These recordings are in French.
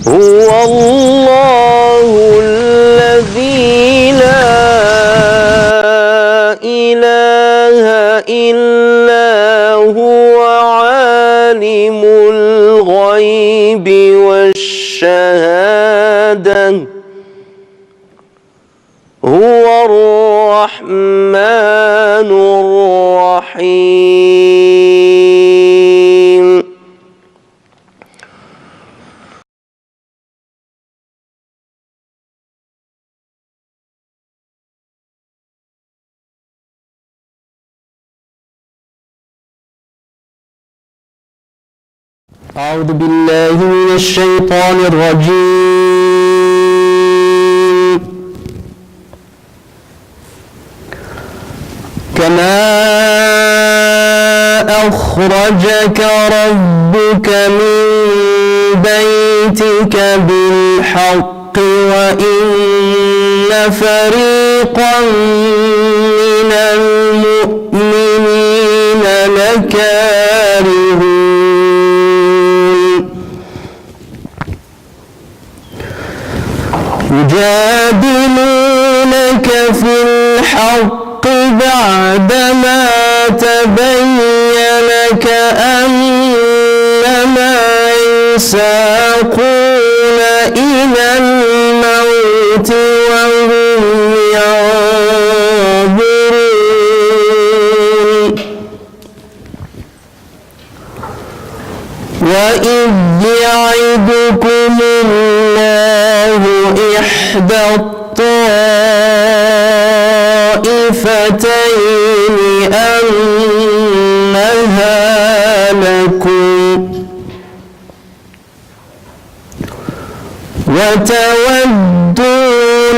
هو الله الذي لا إله إلا هو عالم الغيب والشهادة هو الرحمن الرحيم. أعوذ بالله من الشيطان الرجيم. كما أخرجك ربك من بيتك بالحق وإن فريقا من المؤمنين لكارهون. يجادلونك في الحق بعدما تبين كأنما يساقون إلى الموت وهم ينظرون. وإذ يعدكم الله إحدى الطائفتين أنها لكم وتودون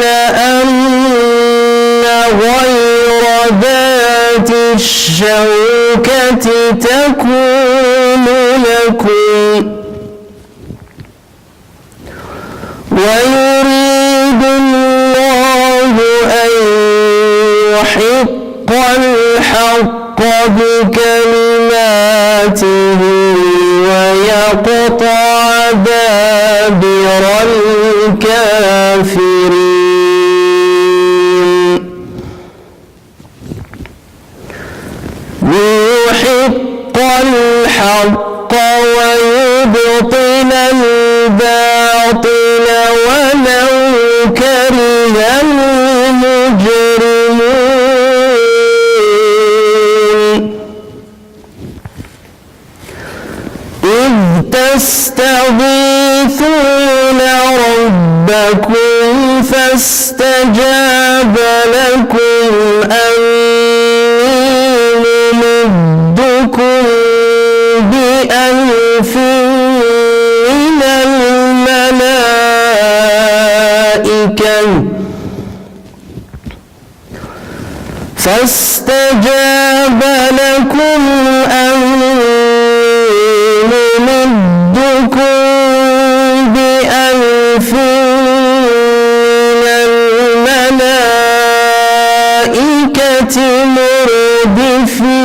أن غير ذات الشوكة تكون لكم ويريد الله أن يحق الحق بكلماته ويقطع دابر الكافرين. ليحق الحق ويبطل الباطل ولو كره المجرمون. إذ تستغيثون ربكم فاستجاب لكم أني ممدكم بألف من الملائكة فاستجاب لكم أني ممدكم بألف من الملائكة مردفين.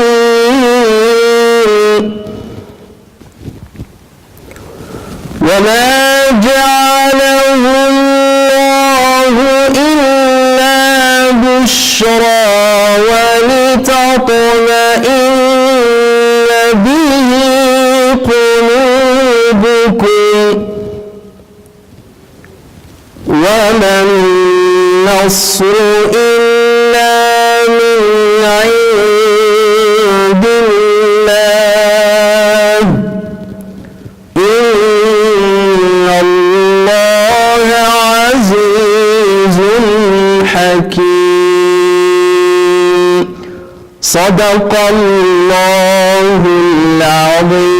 وما جعله الله إلا بشرى ولتطمئن به قلوبكم وما النصر إلا من عند الله إن الله عزيز حكيم. صدق الله العظيم.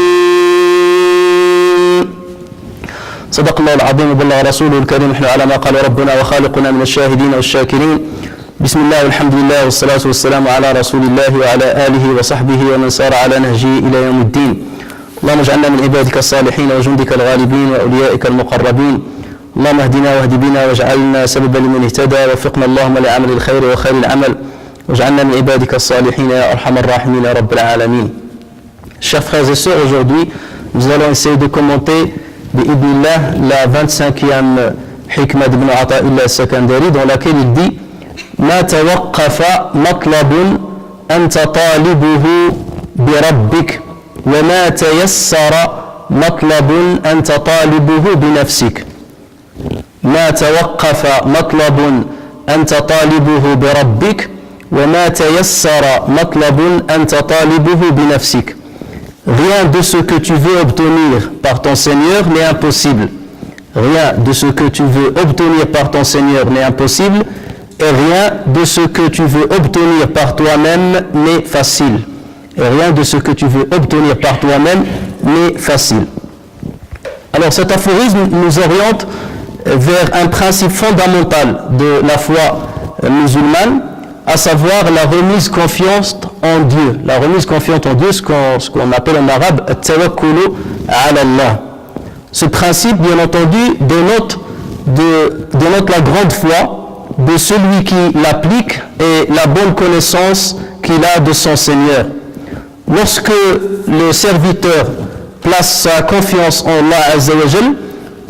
صدق الله العظيم وبلغ رسوله الكريم. نحن على ما قال ربنا وخالقنا من الشاهدين والشاكرين. بسم الله والحمد لله والصلاة والسلام على رسول الله وعلى آله وصحبه ومن سار على نهجه إلى يوم الدين. اللهم اجعلنا من عبادك الصالحين وجندك الغالبين وأوليائك المقربين. اللهم اهدنا واهد بنا واجعلنا سببا لمن اهتدى. وفقنا اللهم لعمل الخير وخير العمل واجعلنا من عبادك الصالحين يا أرحم الراحمين يا رب العالمين. Chers frères et sœurs, aujourd'hui, nous allons essayer de commenter bi'idnillah, la 25e hikmah d'Ibn Ata'illah al-Sakandari, dans laquelle il dit Ma tawaqqafa matlabun anta talibuhu bi rabbik wa ma tayassara matlabun anta talibuhu bi nafsik. ما توقف مطلب أنت طالبه بربك وما تيسر مطلب أنت طالبه بنفسك. Rien de ce que tu veux obtenir par ton Seigneur n'est impossible. Rien de ce que tu veux obtenir par ton Seigneur n'est impossible et rien de ce que tu veux obtenir par toi-même n'est facile. Et rien de ce que tu veux obtenir par toi-même n'est facile. Alors cet aphorisme nous oriente vers un principe fondamental de la foi musulmane, à savoir la remise confiance en Dieu. La remise confiance en Dieu, ce qu'on appelle en arabe « tawakkulu ala Allah ». Ce principe, bien entendu, dénote la grande foi de celui qui l'applique et la bonne connaissance qu'il a de son Seigneur. Lorsque le serviteur place sa confiance en Allah Azza wa Jal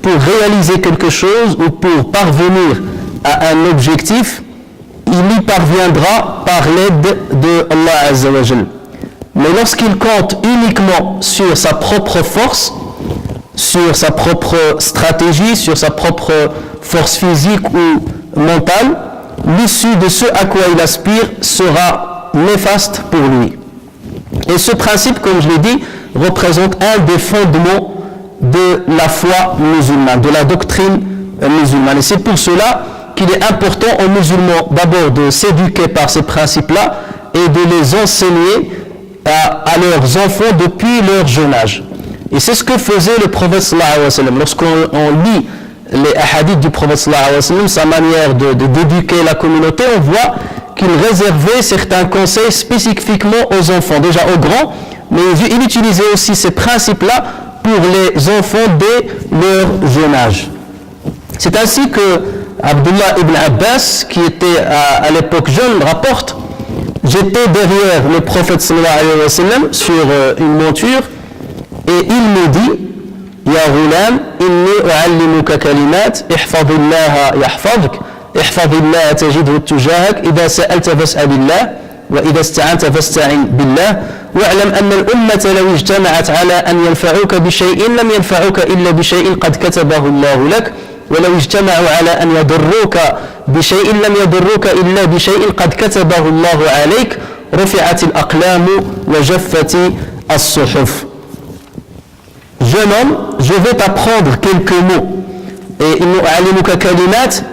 pour réaliser quelque chose ou pour parvenir à un objectif, il y parviendra par l'aide de Allah Azza wa Jal. Mais lorsqu'il compte uniquement sur sa propre force, sur sa propre stratégie, sur sa propre force physique ou mentale, l'issue de ce à quoi il aspire sera néfaste pour lui. Et ce principe, comme je l'ai dit, représente un des fondements de la foi musulmane, de la doctrine musulmane. Et c'est pour cela qu'il est important aux musulmans d'abord de s'éduquer par ces principes-là et de les enseigner à leurs enfants depuis leur jeune âge. Et c'est ce que faisait le prophète sallallahu alayhi wa sallam. Lorsqu'on lit les hadiths du prophète sallallahu alayhi wa sallam, sa manière d'éduquer la communauté, on voit qu'il réservait certains conseils spécifiquement aux enfants, déjà aux grands, mais il utilisait aussi ces principes-là pour les enfants dès leur jeune âge. C'est ainsi que Abdullah ibn Abbas, qui était à l'époque jeune, rapporte « J'étais derrière le prophète sallallahu alayhi wa sallam sur une monture et il me dit « Ya ghulam, inni u'allimuka kalimat, ihfadillaha yahfadk, ihfadillaha tajidhu tujahak, idha sa'alta fas'alillah, وإذا استعنت فاستعن بالله واعلم أن الأمة لو اجتمعت على أن ينفعوك بشيء لم ينفعوك إلا بشيء قد كتبه الله لك ولو اجتمعوا على أن يضروك بشيء لم يضروك إلا بشيء قد كتبه الله عليك رفعت الأقلام وجفت الصحف. Jeune homme, je vais t'apprendre quelques mots. Et إنه أعلمك كلمات.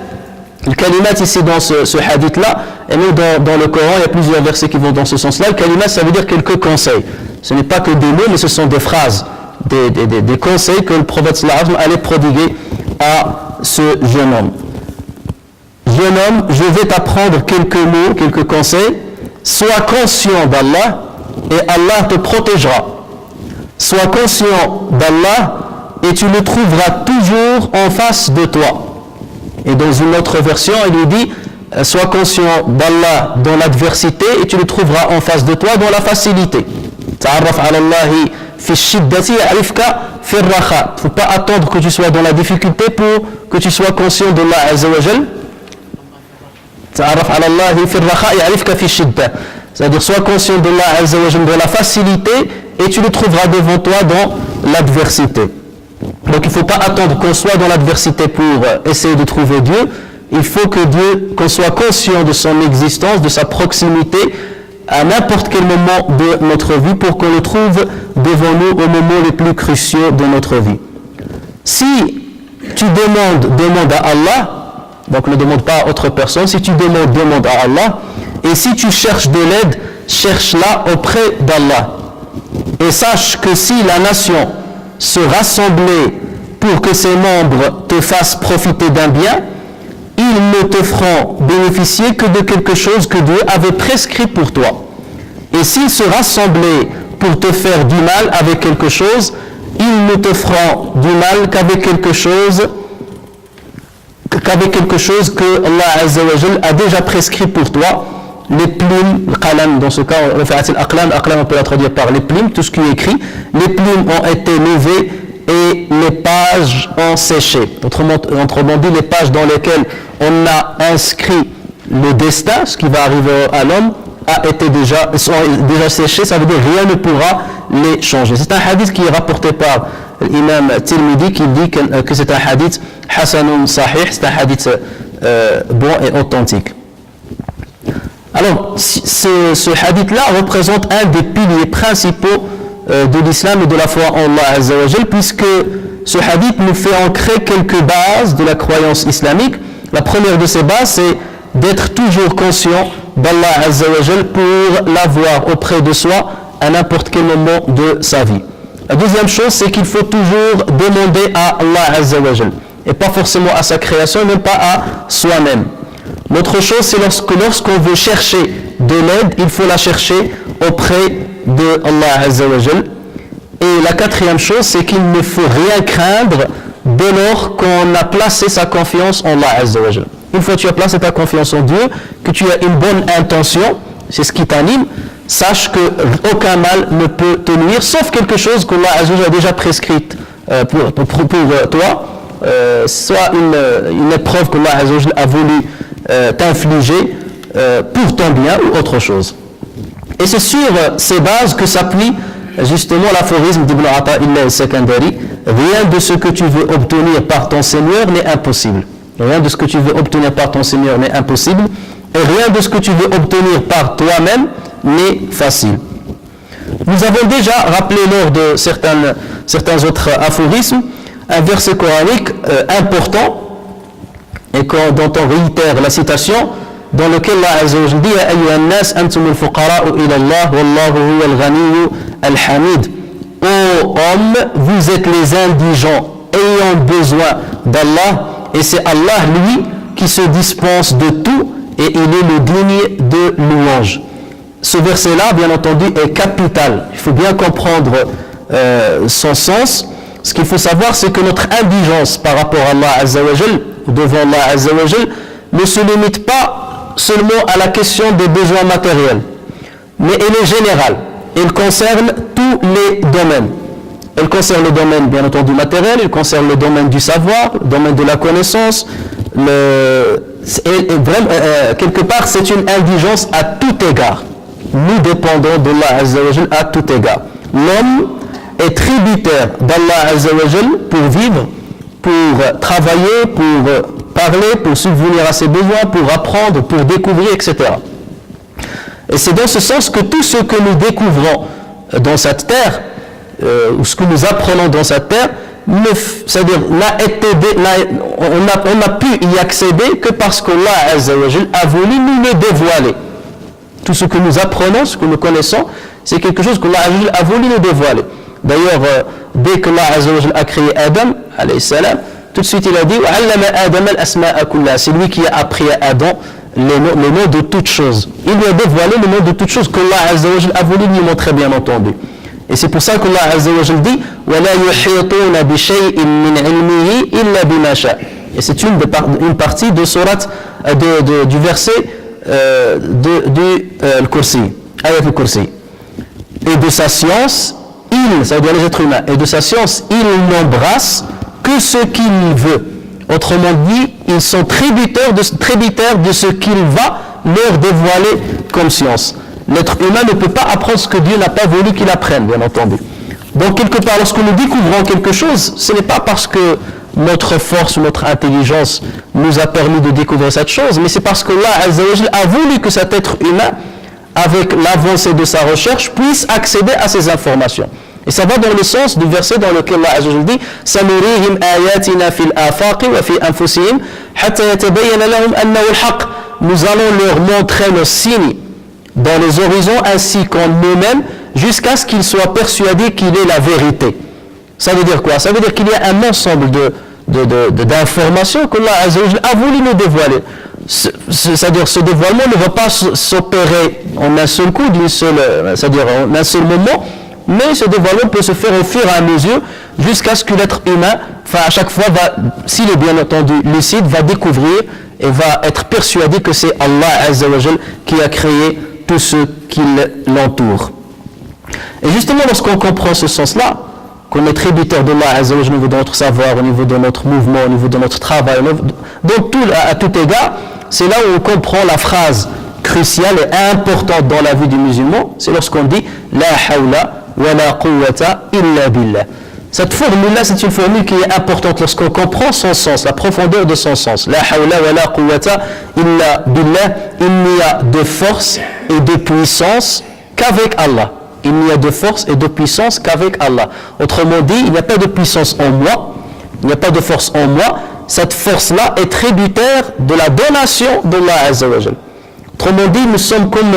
Le kalimat ici dans ce hadith-là, et même dans le Coran, il y a plusieurs versets qui vont dans ce sens-là. Le kalimat, ça veut dire quelques conseils. Ce n'est pas que des mots, mais ce sont des phrases, des conseils que le prophète sallallahu alayhi wa sallam allait prodiguer à ce jeune homme. Jeune homme, je vais t'apprendre quelques mots, quelques conseils. Sois conscient d'Allah et Allah te protégera. Sois conscient d'Allah et tu le trouveras toujours en face de toi. Et dans une autre version, il lui dit « Sois conscient d'Allah dans l'adversité et tu le trouveras en face de toi dans la facilité. » Ta'arraf ala Allahi fi shiddati ya'rifka fi raha. Il ne faut pas attendre que tu sois dans la difficulté pour que tu sois conscient d'Allah Azza wa Jal. Ta'arraf ala Allahi fi raha ya'rifka fi shidda. C'est-à-dire, sois conscient d'Allah Azza wa Jal dans la facilité et tu le trouveras devant toi dans l'adversité. Donc il ne faut pas attendre qu'on soit dans l'adversité pour essayer de trouver Dieu. Il faut que Dieu, qu'on soit conscient de son existence, de sa proximité à n'importe quel moment de notre vie pour qu'on le trouve devant nous au moment les plus cruciaux de notre vie. Si tu demande à Allah, donc ne demande pas à autre personne, si tu demande à Allah, et si tu cherches de l'aide, cherche-la auprès d'Allah. Et sache que si la nation se rassembler pour que ses membres te fassent profiter d'un bien, ils ne te feront bénéficier que de quelque chose que Dieu avait prescrit pour toi. Et s'ils se rassemblaient pour te faire du mal avec quelque chose, ils ne te feront du mal qu'avec quelque chose que Allah Azza wa Jal a déjà prescrit pour toi. Les plumes, le qalam, dans ce cas, on peut la traduire par les plumes, tout ce qui est écrit. Les plumes ont été levées et les pages ont séché. Autrement dit, les pages dans lesquelles on a inscrit le destin, ce qui va arriver à l'homme, sont déjà séchées, ça veut dire rien ne pourra les changer. C'est un hadith qui est rapporté par l'imam Tirmidhi qui dit que c'est un hadith hasanun sahih, c'est un hadith bon et authentique. Alors, ce hadith-là représente un des piliers principaux de l'islam et de la foi en Allah Azza wa Jal, puisque ce hadith nous fait ancrer quelques bases de la croyance islamique. La première de ces bases, c'est d'être toujours conscient d'Allah Azza wa Jal pour l'avoir auprès de soi à n'importe quel moment de sa vie. La deuxième chose, c'est qu'il faut toujours demander à Allah Azza wa Jal, et pas forcément à sa création, même pas à soi-même. L'autre chose, c'est lorsqu'on veut chercher de l'aide, il faut la chercher auprès de Allah Azza wa Jal. Et la quatrième chose, c'est qu'il ne faut rien craindre dès lors qu'on a placé sa confiance en Allah Azza wa Jal. Une fois que tu as placé ta confiance en Dieu, que tu as une bonne intention, c'est ce qui t'anime, sache qu'aucun mal ne peut te nuire, sauf quelque chose qu'Allah Azza wa Jal a déjà prescrite pour toi, soit une épreuve qu'Allah Azza wa Jal a voulu t'infliger pour ton bien ou autre chose. Et c'est sur ces bases que s'appuie justement l'aphorisme d'Ibn Ata'illah al-Sakandari: rien de ce que tu veux obtenir par ton Seigneur n'est impossible. Rien de ce que tu veux obtenir par ton Seigneur n'est impossible, et rien de ce que tu veux obtenir par toi-même n'est facile. Nous avons déjà rappelé lors de certains autres aphorismes un verset coranique important, et dont on réitère la citation, dans lequel Allah Azza wa Jalla dit: Ya ayyuhan nas antumul fuqara'u ila Allah wallahu huwal ghaniyyu al-hamid. Ô hommes, vous êtes les indigents ayant besoin d'Allah, et c'est Allah lui qui se dispense de tout, et il est le digne de louange. Ce verset-là, bien entendu, est capital. Il faut bien comprendre son sens. Ce qu'il faut savoir, c'est que notre indigence par rapport à Allah Azza wa Jalla, devant Allah Azza wa Jalla, ne se limite pas seulement à la question des besoins matériels, mais elle est générale. Elle concerne tous les domaines. Elle concerne le domaine, bien entendu, matériel, elle concerne le domaine du savoir, le domaine de la connaissance. Quelque part, c'est une indigence à tout égard. Nous dépendons d'Allah Azza wa Jalla à tout égard. L'homme est tributaire d'Allah Azza wa Jalla pour vivre, pour travailler, pour parler, pour subvenir à ses besoins, pour apprendre, pour découvrir, etc. Et c'est dans ce sens que tout ce que nous découvrons dans cette terre, ou ce que nous apprenons dans cette terre, c'est-à-dire on n'a pu y accéder que parce qu'Allah Azza wa Jalla a voulu nous le dévoiler. Tout ce que nous apprenons, ce que nous connaissons, c'est quelque chose qu'Allah Azza wa Jalla a voulu nous dévoiler. D'ailleurs, dès que Allah Azza wa Jalla a créé Adam, alayhi salam, tout de suite il a dit: c'est lui qui a appris à Adam les noms de toutes choses. Il lui a dévoilé les noms de toutes choses qu'Allah Azza wa Jalla a voulu lui montrer, bien entendu. Et c'est pour ça qu'Allah Azza wa Jalla dit: et c'est une partie de du verset du Kursi, Ayat al-Kursi. Et de sa science, ça veut dire les êtres humains, et de sa science, il n'embrasse que ce qu'il veut. Autrement dit, ils sont tributaires de ce qu'il va leur dévoiler comme science. L'être humain ne peut pas apprendre ce que Dieu n'a pas voulu qu'il apprenne, bien entendu. Donc, quelque part, lorsque nous découvrons quelque chose, ce n'est pas parce que notre force ou notre intelligence nous a permis de découvrir cette chose, mais c'est parce que Allah Azza wa Jalla a voulu que cet être humain, avec l'avancée de sa recherche, puisse accéder à ces informations. Et ça va dans le sens du verset dans lequel Allah Azza wa Jalla dit: Sanurihim ayatina fil afaqi wa fi anfusihim hatta yatabayyana lahum annahu al-haq. Nous allons leur montrer nos signes dans les horizons ainsi qu'en nous-mêmes, jusqu'à ce qu'ils soient persuadés qu'il est la vérité. Ça veut dire quoi? Ça veut dire qu'il y a un ensemble d'informations qu'Allah Azza wa Jalla a voulu nous dévoiler. C'est-à-dire ce dévoilement ne va pas s'opérer en un seul coup, c'est-à-dire en un seul moment, mais ce dévoilement peut se faire au fur et à mesure jusqu'à ce que l'être humain, à chaque fois, s'il est bien entendu lucide, va découvrir et va être persuadé que c'est Allah Azza wa Jalla qui a créé tout ce qui l'entoure. Et justement, lorsqu'on comprend ce sens-là, qu'on est tributaire d'Allah Azza wa Jalla au niveau de notre savoir, au niveau de notre mouvement, au niveau de notre travail, donc à tout égard, c'est là où on comprend la phrase cruciale et importante dans la vie du musulman, c'est lorsqu'on dit « La hawla wa la quwwata illa billah ». Cette formule-là, c'est une formule qui est importante lorsqu'on comprend son sens, la profondeur de son sens. « La hawla wa la quwwata illa billah ». Il n'y a de force et de puissance qu'avec Allah. Il n'y a de force et de puissance qu'avec Allah. Autrement dit, il n'y a pas de puissance en moi, il n'y a pas de force en moi. Cette force-là est tributaire de la donation d'Allah Azza wa Jal. Autrement dit, nous sommes comme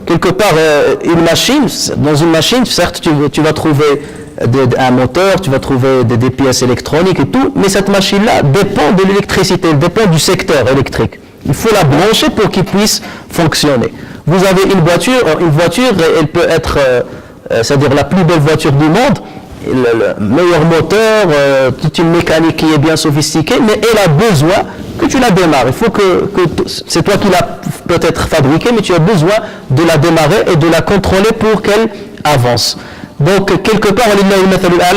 quelque part une machine. Dans une machine, certes, tu vas trouver un moteur, tu vas trouver des pièces électroniques et tout, mais cette machine-là dépend de l'électricité, elle dépend du secteur électrique. Il faut la brancher pour qu'il puisse fonctionner. Vous avez une voiture, elle peut être, c'est-à-dire la plus belle voiture du monde, le meilleur moteur, toute une mécanique qui est bien sophistiquée, mais elle a besoin que tu la démarres. Il faut que c'est toi qui l'as peut-être fabriquée, mais tu as besoin de la démarrer et de la contrôler pour qu'elle avance. Donc, quelque part,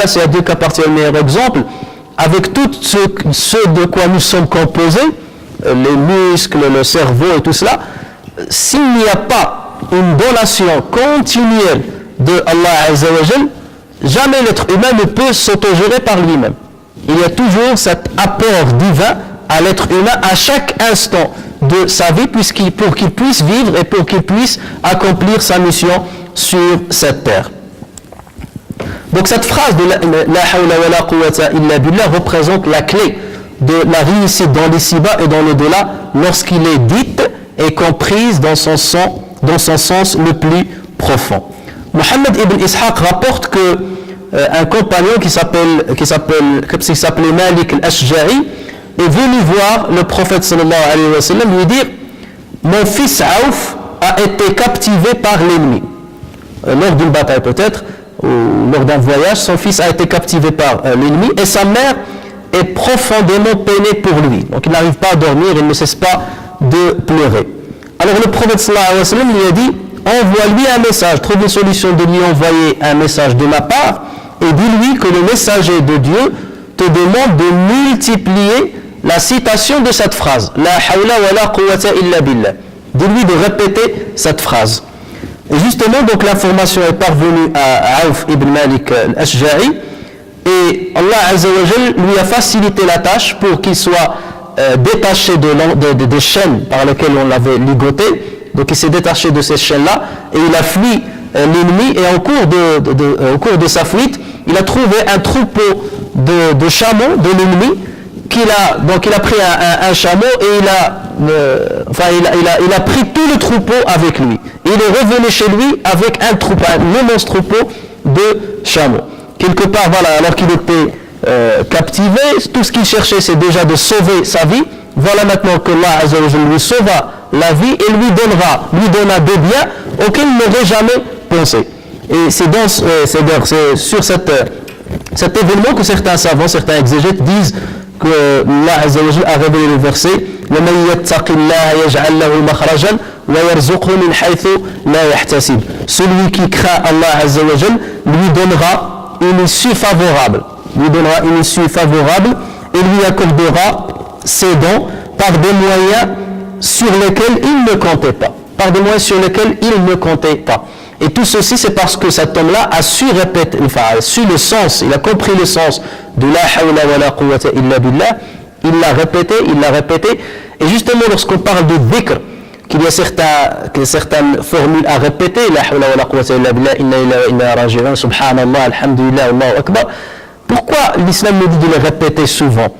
c'est à Dieu qu'appartient le meilleur exemple, avec tout ce de quoi nous sommes composés, les muscles, le cerveau et tout cela, s'il n'y a pas une donation continuelle de Allah Azza wa Jal, jamais l'être humain ne peut s'autogérer par lui-même. Il y a toujours cet apport divin à l'être humain à chaque instant de sa vie pour qu'il puisse vivre et pour qu'il puisse accomplir sa mission sur cette terre. Donc cette phrase de la hawla wa la quwwata illa billah représente la clé de la réussite dans l'ici-bas et dans l'au-delà lorsqu'il est dite et comprise dans son sens le plus profond. Mohammed ibn Ishaq rapporte que un compagnon qui s'appelait Malik al-Ashja'i est venu voir le prophète sallallahu alayhi wa sallam lui dire « Mon fils Aouf a été captivé par l'ennemi. » Lors d'une bataille peut-être, ou lors d'un voyage, son fils a été captivé par l'ennemi et sa mère est profondément peinée pour lui. Donc il n'arrive pas à dormir, il ne cesse pas de pleurer. Alors le prophète sallallahu alayhi wa sallam lui a dit « Envoie-lui un message, trouve une solution de lui envoyer un message de ma part et dis-lui que le messager de Dieu te demande de multiplier la citation de cette phrase. La hawla wa la quwwata illa billah. Dis-lui de répéter cette phrase. » Et justement, donc l'information est parvenue à Aouf ibn Malik al-Ashja'i et Allah Azza wa Jal lui a facilité la tâche pour qu'il soit détaché des chaînes par lesquelles on l'avait ligoté. Donc il s'est détaché de ces chaînes-là et il a fui l'ennemi et au cours de sa fuite, il a trouvé un troupeau de chameaux de l'ennemi donc il a pris un chameau et il a pris tout le troupeau avec lui. Et il est revenu chez lui avec un immense troupeau de chameaux. Quelque part, voilà, alors qu'il était captivé, tout ce qu'il cherchait, c'est déjà de sauver sa vie. Voilà maintenant que Allah Azza wa Jalla lui sauva la vie et lui donna des biens auxquels il n'aurait jamais pensé. Et c'est sur cet événement que certains savants, certains exégètes disent que Allah Azza wa Jalla a révélé le verset وَمَنْ يَتَّقِ اللَّهَ يَجْعَلْ لَهُ مَخْرَجًا وَيَرْزُقْهُ مِنْ حَيْثُ لَا يَحْتَسِبُ. Celui qui craint Allah Azza wa Jalla lui donnera une issue favorable. Et lui accordera ses dons par des moyens sur lesquels il ne comptait pas. Et tout ceci, c'est parce que cet homme-là a su le sens, il a compris le sens de la hawla wa la quwwata illa billah. Il l'a répété. Et justement, lorsqu'on parle de dhikr, qu'il y a certaines formules à répéter, la hawla wa la quwwata illa billah, inna lillahi wa inna ilayhi raji'un, subhanallah, alhamdulillah, Allahu akbar. Pourquoi l'islam nous dit de les répéter souvent?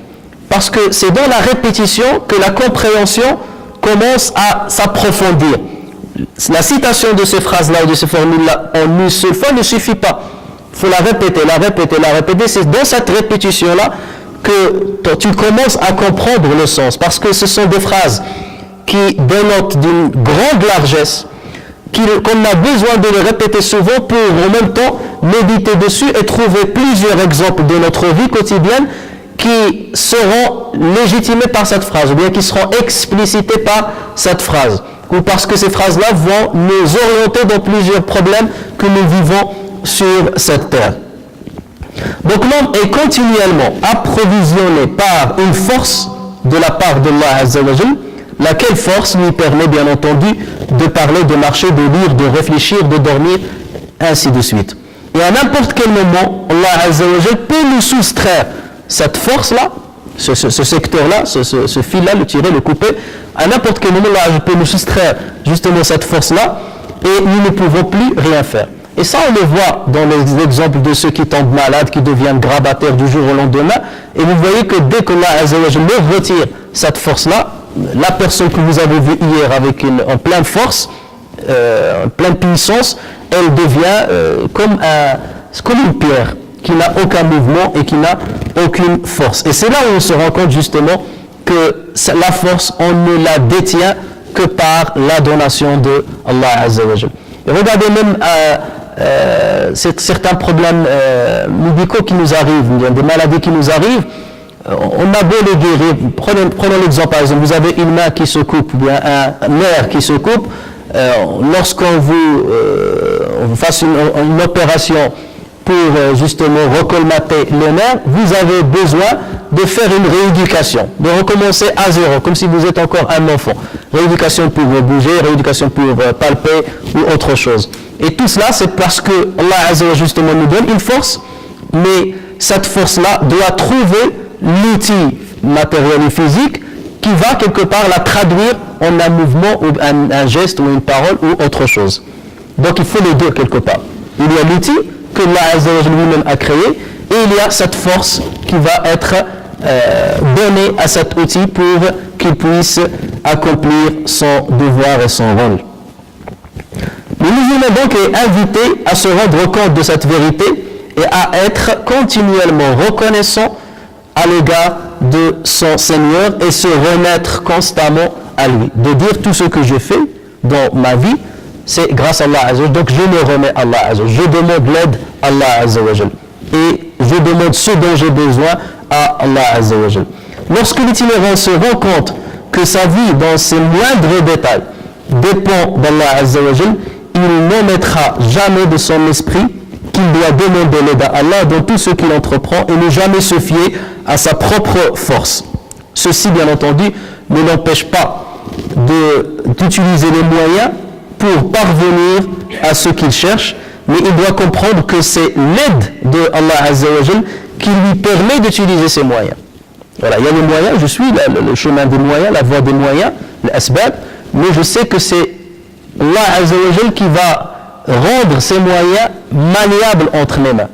Parce que c'est dans la répétition que la compréhension commence à s'approfondir. La citation de ces phrases-là ou de ces formules-là en une seule fois ne suffit pas. Il faut la répéter. C'est dans cette répétition-là que tu commences à comprendre le sens. Parce que ce sont des phrases qui dénotent d'une grande largesse, qu'on a besoin de les répéter souvent pour en même temps méditer dessus et trouver plusieurs exemples de notre vie quotidienne qui seront légitimés par cette phrase, ou bien qui seront explicités par cette phrase, ou parce que ces phrases-là vont nous orienter dans plusieurs problèmes que nous vivons sur cette terre. Donc l'homme est continuellement approvisionné par une force de la part d'Allah Azza wa Jal, laquelle force lui permet bien entendu de parler, de marcher, de lire, de réfléchir, de dormir, ainsi de suite. Et à n'importe quel moment, Allah Azza wa Jal peut nous soustraire cette force-là, ce secteur-là, ce fil-là, le tirer, le couper. À n'importe quel moment, Allah peut nous soustraire justement cette force-là et nous ne pouvons plus rien faire. Et ça, on le voit dans les exemples de ceux qui tombent malades, qui deviennent grabataires du jour au lendemain. Et vous voyez que dès que Allah Azza wa Jal leur retire cette force-là, la personne que vous avez vue hier en pleine force, en pleine puissance, elle devient comme une pierre qui n'a aucun mouvement et qui n'a aucune force. Et c'est là où on se rend compte justement que la force, on ne la détient que par la donation de Allah Azza wa Jal. Et regardez même certains problèmes médicaux qui nous arrivent, des maladies qui nous arrivent. On a beau les guérir, prenons l'exemple par exemple, vous avez une main qui se coupe, ou bien un nerf qui se coupe, lorsqu'on vous fasse une opération pour justement recolmater le nerf, vous avez besoin de faire une rééducation, de recommencer à zéro, comme si vous êtes encore un enfant. Rééducation pour bouger, rééducation pour palper ou autre chose. Et tout cela, c'est parce que Allah Azza wa Jalla justement nous donne une force, mais cette force-là doit trouver l'outil matériel et physique qui va quelque part la traduire en un mouvement ou un geste ou une parole ou autre chose. Donc il faut les deux quelque part. Il y a l'outil que Allah Azza wa Jalla lui-même a créé et il y a cette force qui va être donnée à cet outil pour qu'il puisse accomplir son devoir et son rôle. Le musulman donc est invité à se rendre compte de cette vérité et à être continuellement reconnaissant à l'égard de son Seigneur et se remettre constamment à lui. De dire tout ce que je fais dans ma vie, c'est grâce à Allah Azza wa Jal. Donc je me remets à Allah Azza wa Jal. Je demande l'aide à Allah Azza wa Jal. Et je demande ce dont j'ai besoin à Allah Azza wa Jal. Lorsque l'itinérant se rend compte que sa vie dans ses moindres détails dépend d'Allah Azza wa Jal, il n'omettra jamais de son esprit qu'il doit demander l'aide à Allah dans tout ce qu'il entreprend et ne jamais se fier à sa propre force. Ceci, bien entendu, ne l'empêche pas d'utiliser les moyens pour parvenir à ce qu'il cherche, mais il doit comprendre que c'est l'aide de Allah Azza wa Jal qui lui permet d'utiliser ces moyens. Voilà, il y a les moyens, je suis le chemin des moyens, la voie des moyens, l'asbab, mais je sais que c'est Allah Azza wa Jal qui va rendre ces moyens maniables entre mes mains.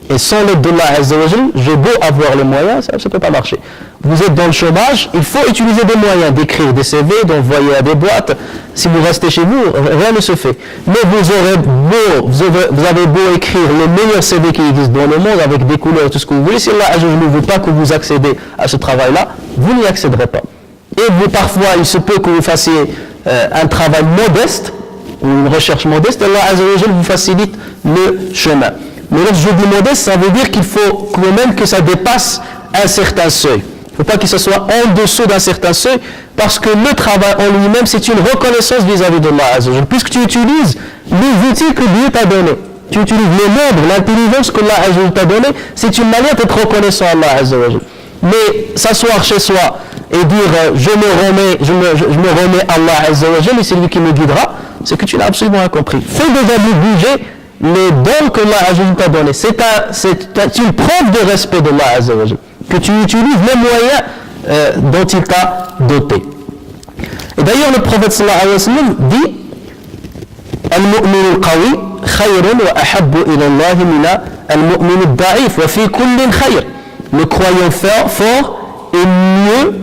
Et sans l'aide d'Allah Azza wa Jal, j'ai beau avoir les moyens, ça ne peut pas marcher. Vous êtes dans le chômage, il faut utiliser des moyens, d'écrire des CV, d'envoyer à des boîtes. Si vous restez chez vous, rien ne se fait. Mais vous avez beau écrire le meilleur CV qui existe dans le monde, avec des couleurs, tout ce que vous voulez, si Allah Azza wa Jal ne veut pas que vous accédez à ce travail-là, vous n'y accéderez pas. Et vous, parfois, il se peut que vous fassiez un travail modeste, ou une recherche modeste, Allah Azza wa Jal vous facilite le chemin. Mais lorsque je dis modeste, ça veut dire qu'il faut quand même que ça dépasse un certain seuil. Il ne faut pas que ce soit en dessous d'un certain seuil, parce que le travail en lui-même, c'est une reconnaissance vis-à-vis d'Allah Azza wa Jal. Puisque tu utilises les outils que Dieu t'a donnés, tu utilises les nombres, l'intelligence que Allah Azza wa Jal t'a donnée, c'est une manière d'être reconnaissant à Allah Azza wa Jal. Mais s'asseoir chez soi et dire je me remets à Allah Azza wa Jal et c'est lui qui me guidera, c'est que tu n'as absolument rien compris. Fais déjà bouger les dons que Allah Azza wa Jal t'a donnés. C'est une preuve de respect d'Allah Azza wa Jal, que tu utilises les moyens dont il t'a doté. Et d'ailleurs le prophète sallallahu alayhi wa sallam dit Al-mu'min al-qawi khayrun wa ahabbu ila Allah mina al-mu'min al-da'if wa fi kullin khayr. Le croyant fort est mieux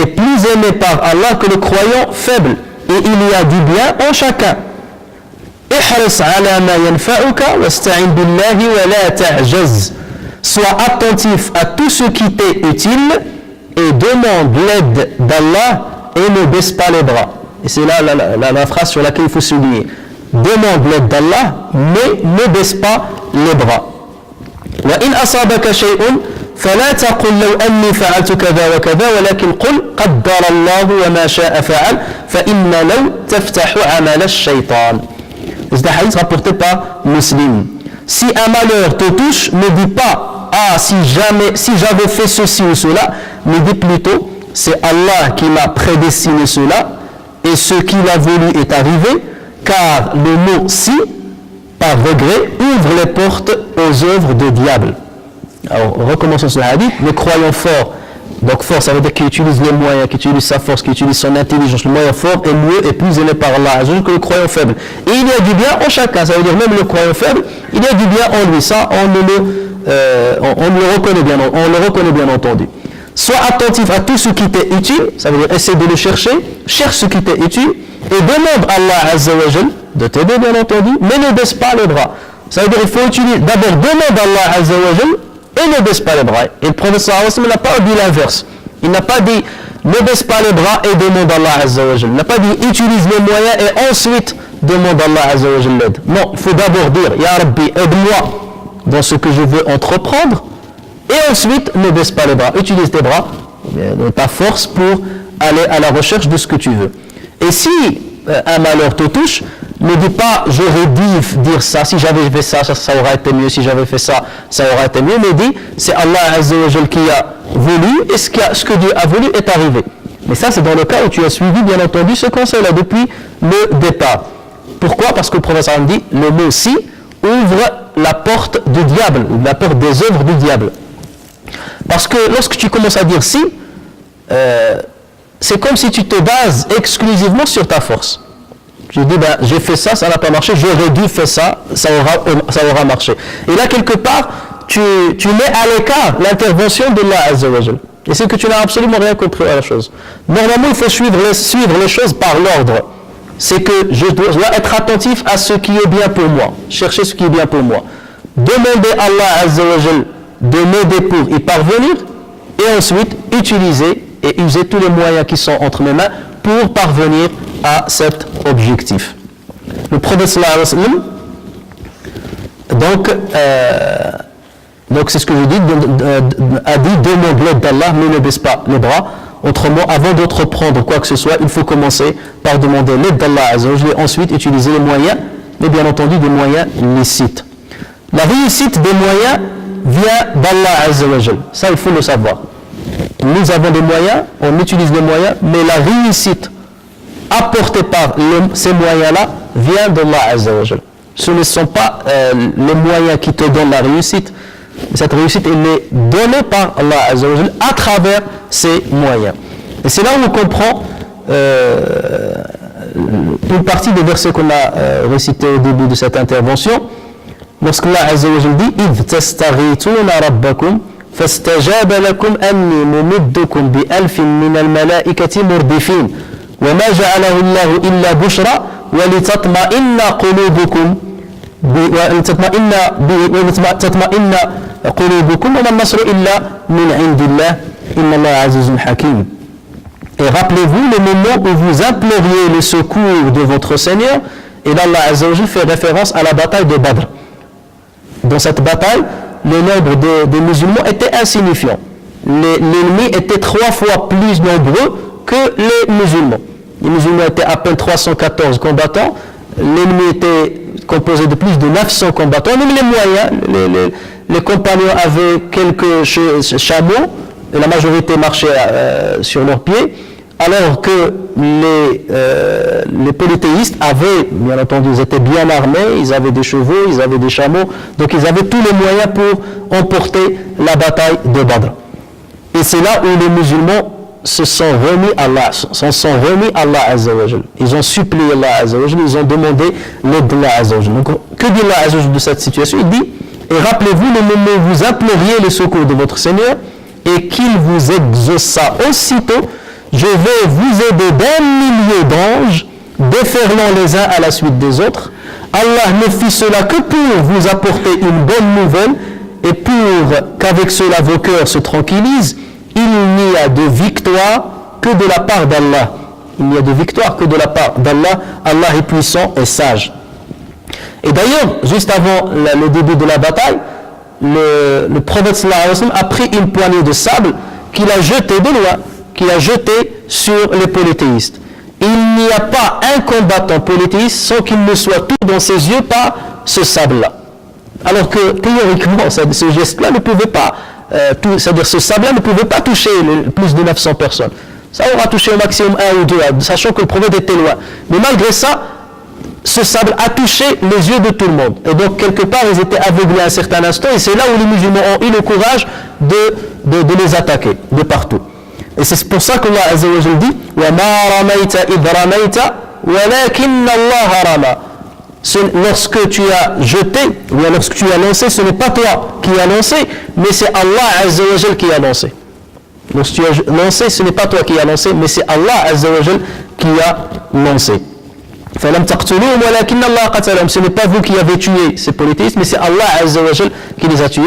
et plus aimé par Allah que le croyant faible. Et il y a du bien en chacun. Ihris ala ma yanfa'uka wasta'in billahi wa la ta'jaz. Sois attentif à tout ce qui t'est utile et demande l'aide d'Allah et ne baisse pas les bras. Et c'est là la phrase sur laquelle il faut souligner. Demande l'aide d'Allah, mais ne baisse pas les bras. Wa in asabaka shay'un فلا تقل لو أني فعلت كذا وكذا ولكن قل قدر الله وما شاء فعل فإن لو تفتح عمل الشيطان. C'est un hadith rapporté par Muslim. si un malheur te touche, ne dis pas, ah, si j'avais fait ceci ou cela, mais dis plutôt, c'est Allah qui m'a prédestiné cela, et ce qu'il a voulu est arrivé, car le mot si, par regret, ouvre les portes aux œuvres de diable. Alors, recommençons ce hadith, le croyant fort. Donc fort, ça veut dire qu'il utilise les moyens, qu'il utilise sa force, qu'il utilise son intelligence. Le moyen fort est mieux et plus aimé par Allah que le croyant faible. Et il y a du bien en chacun, ça veut dire même le croyant faible, il y a du bien en lui. Ça, on le reconnaît bien entendu. Sois attentif à tout ce qui t'est utile, ça veut dire essaie de le chercher, cherche ce qui t'est utile et demande à Allah Azza wa Jal de t'aider bien entendu, mais ne baisse pas les bras. Ça veut dire qu'il faut utiliser, d'abord demande à Allah Azza wa Jal et ne baisse pas les bras. Et le prophète sallallahu alayhi wa sallam n'a pas dit l'inverse. Il n'a pas dit ne baisse pas les bras et demande à Allah Azza wa Jal. Il n'a pas dit utilise les moyens et ensuite demande à Allah Azza wa Jal l'aide. Non, il faut d'abord dire Ya Rabbi, aide-moi dans ce que je veux entreprendre et ensuite ne baisse pas les bras. Utilise tes bras, ta force pour aller à la recherche de ce que tu veux. Et si un malheur te touche, ne dis pas j'aurais dû dire ça, si j'avais fait ça, ça aurait été mieux, si j'avais fait ça, ça aurait été mieux, mais dis c'est Allah Azza wa Jal qui a voulu et ce que Dieu a voulu est arrivé. Mais ça c'est dans le cas où tu as suivi bien entendu ce conseil-là depuis le départ. Pourquoi? Parce que le professeur dit le mot si ouvre la porte du diable, ou la porte des œuvres du diable. Parce que lorsque tu commences à dire si, c'est comme si tu te bases exclusivement sur ta force. Tu dis, j'ai fait ça, ça n'a pas marché, j'aurais dû faire ça, ça aura marché. Et là, quelque part, tu mets à l'écart l'intervention d'Allah Azza wa Jal. Et c'est que tu n'as absolument rien compris à la chose. Normalement, il faut suivre les choses par l'ordre. C'est que je dois être attentif à ce qui est bien pour moi, chercher ce qui est bien pour moi. Demander à Allah Azza wa Jal de m'aider pour y parvenir, et ensuite utiliser et user tous les moyens qui sont entre mes mains pour parvenir à cet objectif. Le prophète sallallahu alayhi wa sallam, donc c'est ce que je dis, a dit demande l'aide d'Allah, mais ne baisse pas les bras. Autrement, avant d'entreprendre quoi que ce soit, il faut commencer par demander l'aide d'Allah Azza wa Jal et ensuite utiliser les moyens, mais bien entendu des moyens licites. La réussite des moyens vient d'Allah Azza wa Jal. Ça, il faut le savoir. Nous avons des moyens, on utilise les moyens, mais la réussite apportée par ces moyens-là vient d'Allah Azza wa Jal. Ce ne sont pas les moyens qui te donnent la réussite. Cette réussite, elle est donnée par Allah Azza wa Jal à travers ces moyens. Et c'est là où on comprend une partie des versets qu'on a récités au début de cette intervention. Lorsque Allah Azza wa Jal dit « إِذْ تَسْتَغِيثُونَ رَبَّكُمْ فَاسْتَجَابَ لَكُمْ أَنِّي مُمِدُّكُمْ بِأَلْفٍ مِّنَ الْمَلَائِكَةِ مُرْدِفِينَ وَمَا جَعَلَهُ اللَّهُ إِلَّا بُشْرًا وَلِتَطْمَئِنَّ قُلُوبُكُمْ وَمَا النَّصْرُ إِلَّا مِنْ عِنْدِ اللَّهِ إِنَّ اللَّهَ عَزِيزٌ حَكِيمٌ » Et rappelez-vous le moment où vous imploriez le secours de votre Seigneur, et là Allah Azza wa Jal fait référence à la bataille de Badr. Dans cette bataille, le nombre des musulmans était insignifiant. L'ennemi était 3 fois plus nombreux que les musulmans. Les musulmans étaient à peine 314 combattants, l'ennemi était composé de plus de 900 combattants, même les moyens, les compagnons avaient quelques chameaux, et la majorité marchait sur leurs pieds, alors que les polythéistes avaient, bien entendu, ils étaient bien armés, ils avaient des chevaux, ils avaient des chameaux, donc ils avaient tous les moyens pour emporter la bataille de Badr. Et c'est là où les musulmans s'en sont remis à Allah Azza wa Jal. Ils ont supplié Allah Azza wa Jal, ils ont demandé l'aide d'Allah Azza wa Jal. Donc, que dit Allah Azza wa Jal de cette situation? Il dit, et rappelez-vous le moment où vous imploriez le secours de votre Seigneur, et qu'il vous exauça aussitôt, je vais vous aider d'1 millier d'anges, déferlant les uns à la suite des autres. Allah ne fit cela que pour vous apporter une bonne nouvelle et pour qu'avec cela vos cœurs se tranquillisent. Il n'y a de victoire que de la part d'Allah. Il n'y a de victoire que de la part d'Allah. Allah est puissant et sage. Et d'ailleurs, juste avant le début de la bataille, le prophète sallallahu alayhi wa sallam a pris une poignée de sable qu'il a jeté de loin, qu'il a jeté sur les polythéistes. Il n'y a pas un combattant polythéiste sans qu'il ne soit tout dans ses yeux par ce sable-là. Alors que théoriquement, ce geste-là ne pouvait pas, c'est-à-dire ce sable-là ne pouvait pas toucher plus de 900 personnes. Ça aura touché au maximum 1 ou 2, sachant que le prophète était loin. Mais malgré ça, ce sable a touché les yeux de tout le monde. Et donc, quelque part, ils étaient aveuglés à un certain instant, et c'est là où les musulmans ont eu le courage de les attaquer, de partout. Et c'est pour ça qu'Allah Azza wa Jalla dit « وَمَا رَمَيْتَ إِذْ رَمَيْتَ وَلَكِنَّ اللَّهَ رَمَى » Lorsque tu as jeté, ou bien lorsque tu as lancé, ce n'est pas toi qui as lancé, mais c'est Allah Azza wa Jalla qui a lancé. Lorsque tu as lancé, ce n'est pas toi qui as lancé, mais c'est Allah Azza wa Jalla qui a lancé. Ce n'est pas vous qui avez tué ces polythéistes, mais c'est Allah Azza wa Jalla qui les a tués.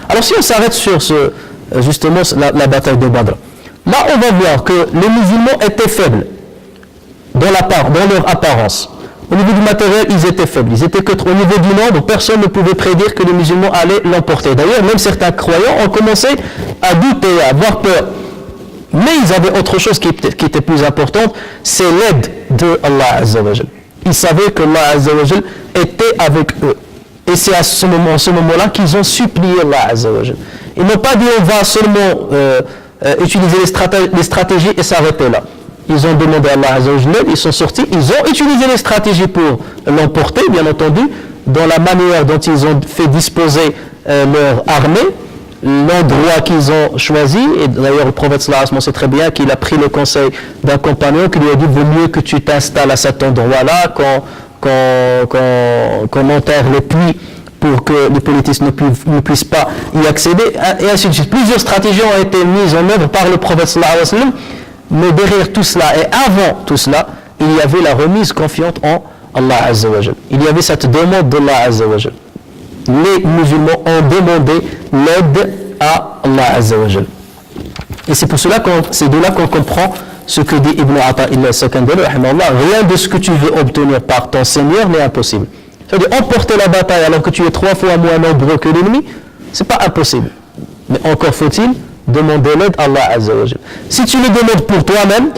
Alors si on s'arrête sur justement la bataille de Badr, là on va voir que les musulmans étaient faibles dans leur apparence. Au niveau du matériel, ils étaient faibles. Ils étaient au niveau du nombre, personne ne pouvait prédire que les musulmans allaient l'emporter. D'ailleurs, même certains croyants ont commencé à douter, à avoir peur. Mais ils avaient autre chose qui était plus importante, c'est l'aide de Allah Azza wa Jal. Ils savaient que Allah Azza wa Jal était avec eux. Et c'est à ce moment-là qu'ils ont supplié Allah Azza wa Jal. Ils n'ont pas dit on va seulement utiliser les stratégies et s'arrêter là. Ils ont demandé à Allah Azza wa Jal, ils sont sortis, ils ont utilisé les stratégies pour l'emporter, bien entendu, dans la manière dont ils ont fait disposer leur armée, l'endroit qu'ils ont choisi. Et d'ailleurs le prophète sallallahu alayhi wa sallam sait très bien qu'il a pris le conseil d'un compagnon qui lui a dit vaut mieux que tu t'installes à cet endroit-là qu'on enterre les puits pour que les politistes ne puissent pas y accéder, et ainsi de suite. Plusieurs stratégies ont été mises en œuvre par le prophète sallallahu alayhi wa sallam, mais derrière tout cela et avant tout cela, il y avait la remise confiante en Allah Azza wa Jal. Il y avait cette demande d'Allah Azza wa Jal. Les musulmans ont demandé l'aide à Allah Azza wa Jal. Et c'est pour cela c'est de là qu'on comprend ce que dit Ibn Ata'illah al-Sakandari, rien de ce que tu veux obtenir par ton Seigneur n'est impossible. C'est-à-dire emporter la bataille alors que tu es 3 fois moins nombreux que l'ennemi, c'est pas impossible. Mais encore faut-il demander l'aide à Allah Azza wa Jal. Si tu le demandes pour toi-même,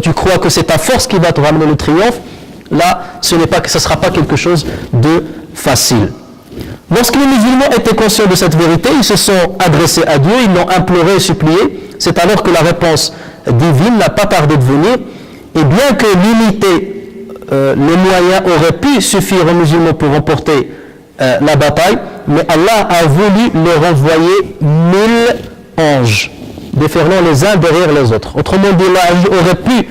tu crois que c'est ta force qui va te ramener le triomphe, là, ce ne sera pas quelque chose de facile. Lorsque les musulmans étaient conscients de cette vérité, ils se sont adressés à Dieu, ils l'ont imploré et supplié. C'est alors que la réponse divine n'a pas tardé de venir. Et bien que limiter les moyens auraient pu suffire aux musulmans pour remporter la bataille, mais Allah a voulu leur envoyer 1000 anges, déferlant les uns derrière les autres. Autrement dit, Allah aurait pu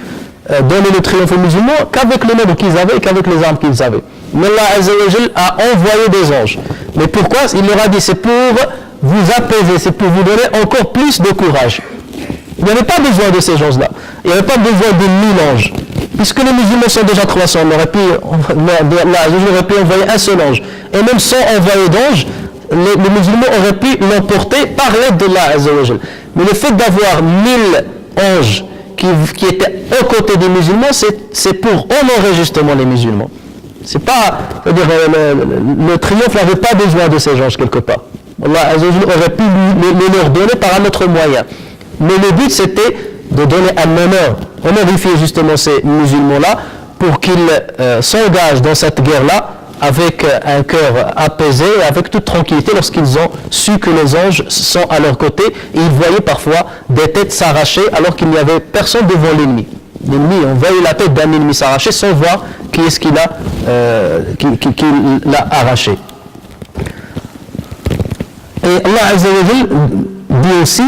donner le triomphe aux musulmans qu'avec le nombre qu'ils avaient et qu'avec les armes qu'ils avaient. Mais Allah Azza wa Jal a envoyé des anges. Mais pourquoi? Il leur a dit c'est pour vous apaiser, c'est pour vous donner encore plus de courage. Il n'y avait pas besoin de ces anges-là. Il n'y avait pas besoin de 1000 anges. Puisque les musulmans sont déjà 300, Allah aurait pu envoyer un seul ange. Et même sans envoyer d'ange, les musulmans auraient pu l'emporter par l'aide d'Allah Azza wa Jal. Mais le fait d'avoir 1000 anges qui étaient aux côtés des musulmans, c'est pour honorer justement les musulmans. C'est pas, c'est-à-dire, le triomphe n'avait pas besoin de ces anges quelque part. Allah Azza wa Jal aurait pu les leur donner par un autre moyen. Mais le but c'était de donner un honneur, honorifier justement ces musulmans-là pour qu'ils s'engagent dans cette guerre-là avec un cœur apaisé, avec toute tranquillité lorsqu'ils ont su que les anges sont à leur côté et ils voyaient parfois des têtes s'arracher alors qu'il n'y avait personne devant l'ennemi. L'ennemi, on voyait la tête d'un ennemi s'arracher sans voir qui est-ce qu'il l'a arraché. Et Allah Azza wa Jal dit aussi: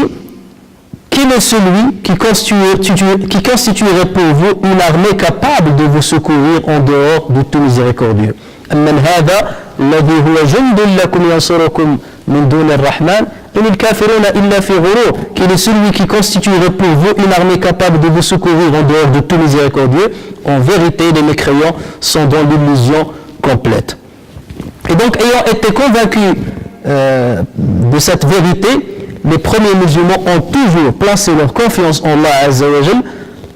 quel est celui qui constituerait pour vous une armée capable de vous secourir en dehors de tout miséricordieux? أَمَّنْ هَذَا الَّذِي هُوَ جُنْدٌ لَكُمْ يَنْصُرُكُمْ مِنْ دُونِ الرَّحْمَنِ إِنِ الْكَافِرُونَ إِلَّا فِي غُرُورٍ. Quel est celui qui constituerait pour vous une armée capable de vous secourir en dehors de tout miséricordieux? En vérité, les mécréants sont dans l'illusion complète. Et donc, ayant été convaincus de cette vérité, les premiers musulmans ont toujours placé leur confiance en Allah Azza wa Jal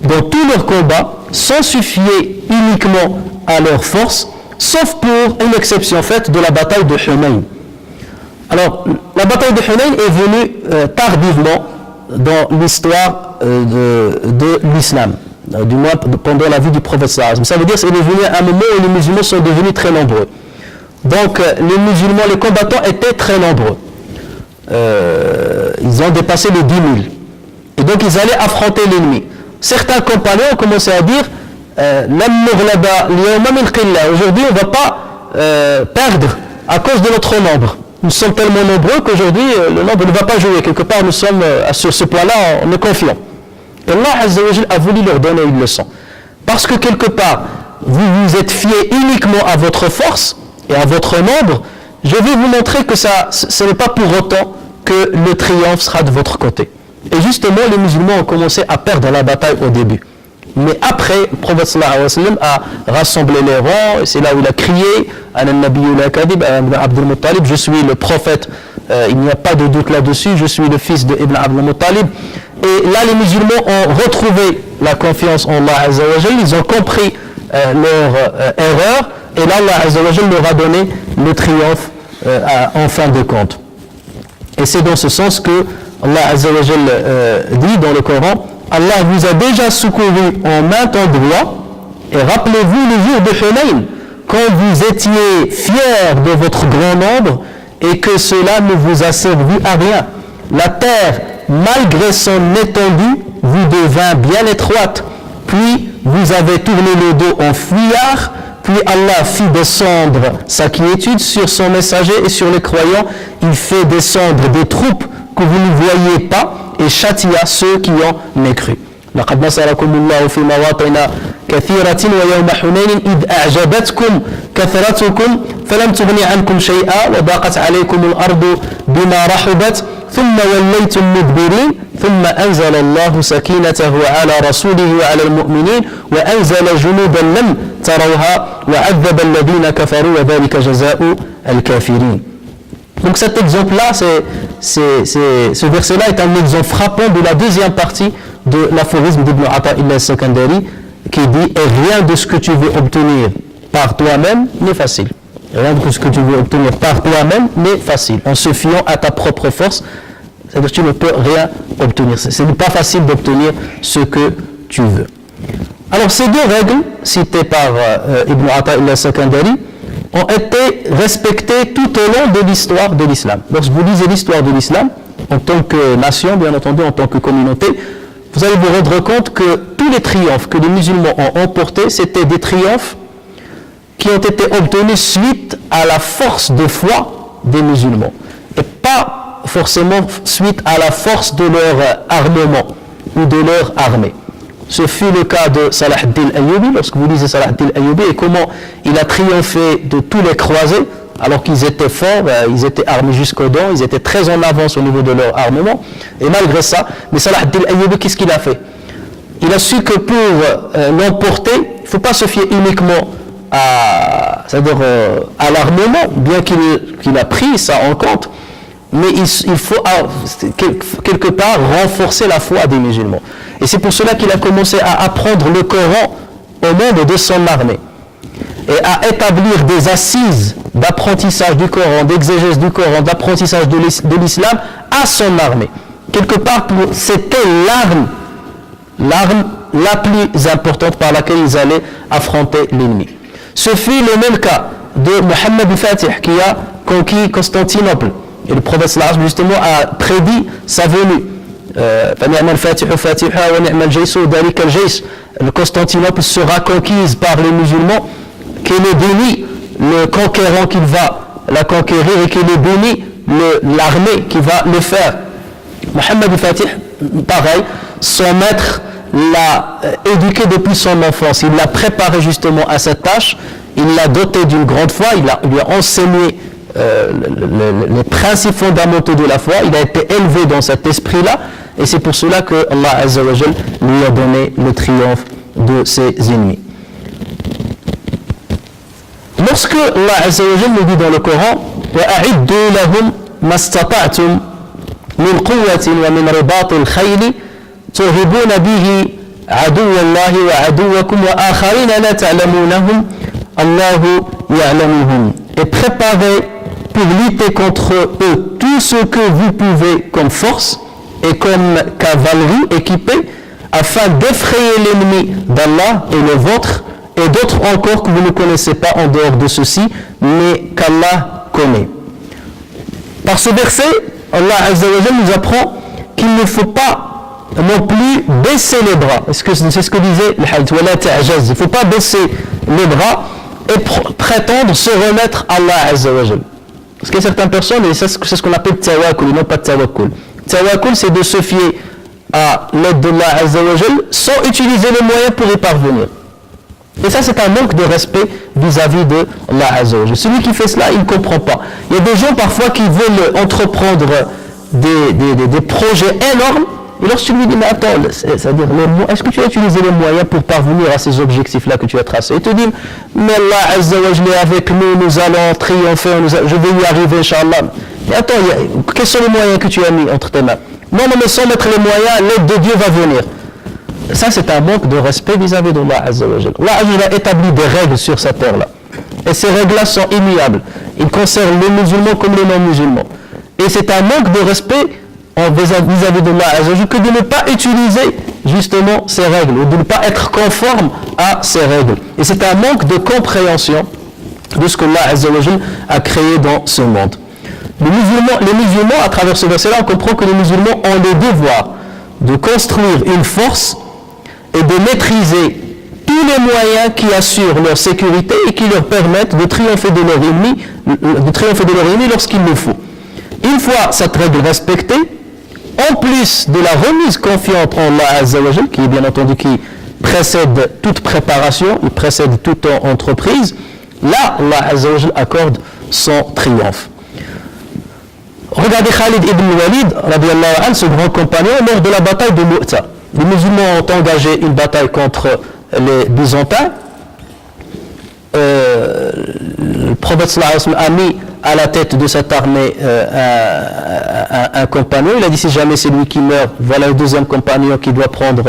dans tous leurs combats, sans se fier uniquement à leur force, sauf pour une exception faite de la bataille de Hunayn. Alors, la bataille de Hunayn est venue tardivement dans l'histoire de l'islam. du moins pendant la vie du prophète sallallahu alayhi wa sallam. Ça veut dire qu'il est venu à un moment où les musulmans sont devenus très nombreux. Donc les musulmans, les combattants étaient très nombreux. Ils ont dépassé les 10 000. Et donc ils allaient affronter l'ennemi. Certains compagnons ont commencé à dire aujourd'hui on ne va pas perdre à cause de notre nombre. Nous sommes tellement nombreux qu'aujourd'hui le nombre ne va pas jouer. Quelque part nous sommes sur ce point-là, on est confiants. Et Allah Azza wa Jal a voulu leur donner une leçon. Parce que quelque part, vous vous êtes fiés uniquement à votre force et à votre nombre, je vais vous montrer que ce n'est pas pour autant que le triomphe sera de votre côté. Et justement, les musulmans ont commencé à perdre la bataille au début. Mais après, le prophète sallallahu alayhi wa sallam a rassemblé les rangs, et c'est là où il a crié « Ana nabiyyu la kadib, Ibn Abdul Muttalib, je suis le prophète, il n'y a pas de doute là-dessus, je suis le fils de Ibn Abdul Muttalib ». Et là, les musulmans ont retrouvé la confiance en Allah Azza wa Jal, ils ont compris leur erreur, et là, Allah Azza wa Jal leur a donné le triomphe en fin de compte. Et c'est dans ce sens que Allah Azza wa Jal dit dans le Coran, Allah vous a déjà secouru en maint endroit, et rappelez-vous le jour de Hunayn, quand vous étiez fiers de votre grand nombre, et que cela ne vous a servi à rien. La terre, malgré son étendue, vous devint bien étroite, puis vous avez tourné le dos en fuyard, puis Allah fit descendre sa quiétude sur son messager et sur les croyants, il fait descendre des troupes que vous ne voyez pas et châtia ceux qui en ont cru. لقد نصركم الله في مواطن كثيرة ويوم حنين إذ أعجبتكم كثرتكم فلم تغن عنكم شيئا وضاقت عليكم الأرض بما رحبت ثم وليتم مدبرين ثم أنزل الله سكينته على رسوله وعلى المؤمنين وأنزل جنودا لم تروها وعذب الذين كفروا وذلك جزاء الكافرين. Donc cet exemple-là, ce verset-là est un exemple frappant de la deuxième partie de l'aphorisme d'Ibn Ata'illah al-Sakandari qui dit « Et rien de ce que tu veux obtenir par toi-même n'est facile. » Rien de ce que tu veux obtenir par toi-même n'est facile. En se fiant à ta propre force, c'est-à-dire que tu ne peux rien obtenir. Ce n'est pas facile d'obtenir ce que tu veux. Alors ces deux règles citées par Ibn Ata'illah al-Sakandari ont été respectées tout au long de l'histoire de l'islam. Lorsque vous lisez l'histoire de l'islam, en tant que nation, bien entendu, en tant que communauté, vous allez vous rendre compte que tous les triomphes que les musulmans ont emportés, c'était des triomphes qui ont été obtenus suite à la force de foi des musulmans, et pas forcément suite à la force de leur armement ou de leur armée. Ce fut le cas de Salah ad-Din Ayyubi, lorsque vous lisez Salah ad-Din Ayyubi, et comment il a triomphé de tous les croisés, alors qu'ils étaient forts, ils étaient armés jusqu'aux dents, ils étaient très en avance au niveau de leur armement, et malgré ça, mais Salah ad-Din Ayyubi, qu'est-ce qu'il a fait? Il a su que pour l'emporter, il ne faut pas se fier uniquement à l'armement, bien qu'il a pris ça en compte, mais il faut quelque part renforcer la foi des musulmans. Et c'est pour cela qu'il a commencé à apprendre le Coran au monde de son armée et à établir des assises d'apprentissage du Coran, d'exégèse du Coran, d'apprentissage de l'islam à son armée. Quelque part, c'était l'arme la plus importante par laquelle ils allaient affronter l'ennemi. Ce fut le même cas de Mohammed al-Fatih qui a conquis Constantinople. Et le prophète sallallahu alayhi wa sallam justement a prédit sa venue. Le Constantinople sera conquise par les musulmans, qu'il est béni le conquérant qui va la conquérir et qu'il est béni l'armée qui va le faire. Mohammed al-Fatih, pareil, son maître l'a éduqué depuis son enfance, il l'a préparé justement à cette tâche, il l'a doté d'une grande foi, il lui a enseigné les principes fondamentaux de la foi, il a été élevé dans cet esprit-là, et c'est pour cela que Allah Azza wa Jal lui a donné le triomphe de ses ennemis. Lorsque Allah Azza wa Jal nous dit dans le Coran وَأَعِدُّوا لَهُمْ مَا اسْتَطَعْتُمْ مِنْ قُوَّةٍ وَمِنْ رِبَاطِ الْخَيْلِ تُرْهِبُونَ بِهِ عَدُوَّ اللَّهِ وَعَدُوَّكُمْ وَآخَرِينَ لَا تَعْلَمُونَهُمْ اللَّهُ يَعْلَمُهُمْ. Et préparez pour lutter contre eux tout ce que vous pouvez comme force et comme cavalerie équipée, afin d'effrayer l'ennemi d'Allah et le vôtre, et d'autres encore que vous ne connaissez pas en dehors de ceci, mais qu'Allah connaît. Par ce verset, Allah Azza wa Jalla nous apprend qu'il ne faut pas non plus baisser les bras. C'est ce que disait le hadith. Il ne faut pas baisser les bras et prétendre se remettre à Allah Azza wa Jalla. Parce qu'il y a certaines personnes, et c'est ce qu'on appelle tawakkul, et non pas tawakkul. Tawakkul, c'est de se fier à l'aide d'Allah Azza wa Jalla sans utiliser les moyens pour y parvenir. Et ça, c'est un manque de respect vis-à-vis de Allah Azza wa Jalla. Celui qui fait cela, il ne comprend pas. Il y a des gens parfois qui veulent entreprendre des projets énormes, et lorsque tu lui dis, mais attends, c'est-à-dire, est-ce que tu as utilisé les moyens pour parvenir à ces objectifs-là que tu as tracés? Il te dit, mais Allah Azza wa Jalla est avec nous, nous allons triompher, je vais y arriver, Inch'Allah. Mais attends, quels sont les moyens que tu as mis entre tes mains? Non, mais sans mettre les moyens, l'aide de Dieu va venir. Ça, c'est un manque de respect vis-à-vis d'Allah Azza wa Jalla. Allah a établi des règles sur cette terre-là. Et ces règles-là sont immuables. Ils concernent les musulmans comme les non-musulmans. Et c'est un manque de respect vis-à-vis d'Allah Azza wa Jalla que de ne pas utiliser justement ces règles, ou de ne pas être conforme à ces règles. Et c'est un manque de compréhension de ce que Allah Azza wa Jalla a créé dans ce monde. Les musulmans, à travers ce verset-là, on comprend que les musulmans ont le devoir de construire une force et de maîtriser tous les moyens qui assurent leur sécurité et qui leur permettent de triompher de leur ennemi, lorsqu'il le faut. Une fois cette règle respectée, en plus de la remise confiante en Allah Azza wa Jalla, qui est bien entendu qui précède toute préparation, il précède toute entreprise, là, Allah Azza wa Jalla accorde son triomphe. Regardez Khalid ibn Walid, radiyallahu anhu, ce grand compagnon, lors de la bataille de Mu'ta. Les musulmans ont engagé une bataille contre les Byzantins. Le prophète sallallahu alayhi wa sallam a mis à la tête de cette armée un compagnon. Il a dit, si jamais c'est lui qui meurt, voilà le deuxième compagnon qui doit prendre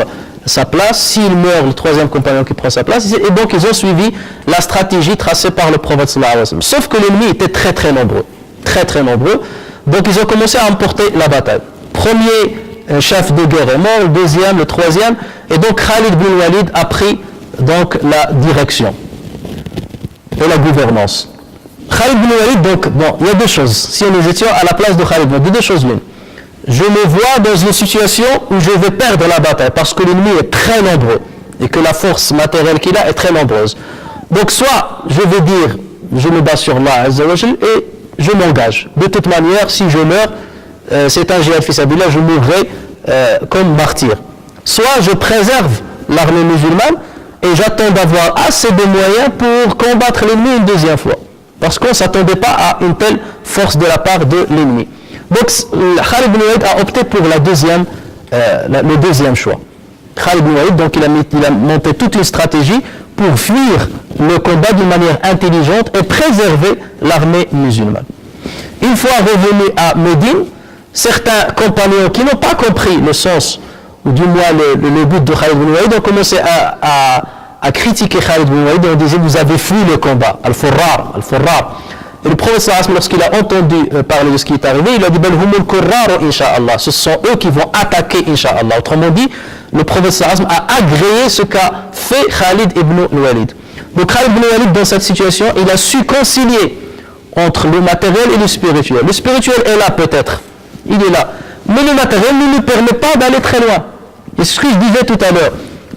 sa place. S'il meurt, le troisième compagnon qui prend sa place. Et donc ils ont suivi la stratégie tracée par le prophète sallallahu alayhi wa sallam. Sauf que l'ennemi était très très nombreux. Très très nombreux. Donc ils ont commencé à emporter la bataille. Premier chef de guerre est mort, le deuxième, le troisième, et donc Khalid bin Walid a pris donc la direction et la gouvernance. Khalid bin Walid, donc, bon, il y a deux choses. Si nous étions à la place de Khalid, il y a deux choses l'une. Je me vois dans une situation où je vais perdre la bataille parce que l'ennemi est très nombreux et que la force matérielle qu'il a est très nombreuse. Donc soit je vais dire, je me base sur Allah Azza wa Jalla et je m'engage. De toute manière, si je meurs, c'est un jihad fi sabilillah, je mourrai comme martyr. Soit je préserve l'armée musulmane et j'attends d'avoir assez de moyens pour combattre l'ennemi une deuxième fois. Parce qu'on ne s'attendait pas à une telle force de la part de l'ennemi. Donc Khalid bin Walid a opté pour le deuxième choix. Khalid bin Walid, donc il a monté toute une stratégie pour fuir le combat d'une manière intelligente et préserver l'armée musulmane. Une fois revenu à Médine, certains compagnons qui n'ont pas compris le sens, ou du moins le but de Khalid bin Walid, ont commencé à critiquer Khalid bin Walid. On disait, vous avez fui le combat, al-Furrar. Et le prophète sallallahu alayhi wa sallam, lorsqu'il a entendu parler de ce qui est arrivé, il a dit, bal humul kurrar, incha'Allah. Ce sont eux qui vont attaquer, incha'Allah. Autrement dit, le prophète sallallahu alayhi wa sallam a agréé ce qu'a fait Khalid ibn Walid. Donc Khalid ibn Walid, dans cette situation, il a su concilier entre le matériel et le spirituel. Le spirituel est là peut-être, il est là. Mais le matériel ne nous permet pas d'aller très loin. Et ce que je disais tout à l'heure,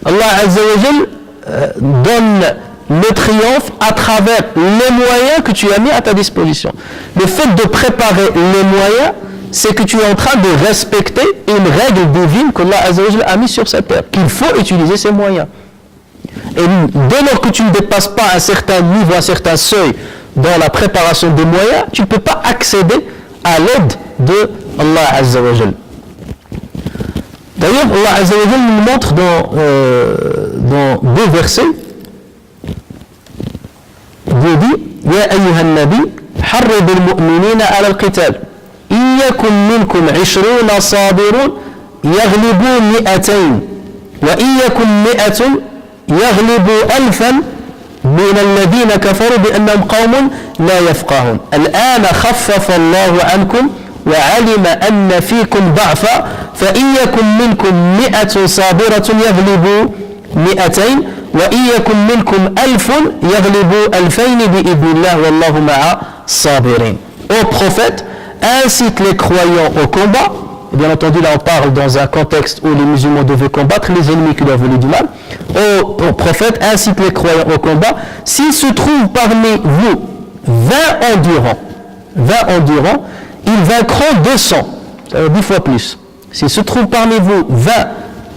Allah Azza wa Jalla donne le triomphe à travers les moyens que tu as mis à ta disposition. Le fait de préparer les moyens, c'est que tu es en train de respecter une règle divine qu'Allah Azza wa Jalla a mis sur cette terre, qu'il faut utiliser ces moyens. Et dès lors que tu ne dépasses pas un certain niveau, un certain seuil dans la préparation des moyens, tu ne peux pas accéder à l'aide de Allah Azza wa Jalla. D'ailleurs, Allah Azza wa Jalla nous montre dans deux versets. Dieu dit, Ya ayyuhan nabi, harrid al-mu'minina ala al-qital. In yakum minkum 20 sabirun, yaghlibu mi'atayn. Wa in yakum mi'atun, yaghlibu alfan. من الذين كفروا بأنهم قوم لا يفقهون الآن خفف الله عنكم وعلم أن فيكم ضعفا فإن يكن منكم 100 صابرة يغلبوا 200 وإن يكن منكم 1000 يغلبوا 2000 بإذن الله والله مع الصابرين. Ô prophète, incite les croyants au combat. Et bien entendu, là on parle dans un contexte où les musulmans devaient combattre les ennemis qui leur voulaient du mal. Ô prophète, incite les croyants au combat. S'il se trouve parmi vous 20 endurants, ils vaincront 200, ça veut dire 10 fois plus. S'il se trouve parmi vous 20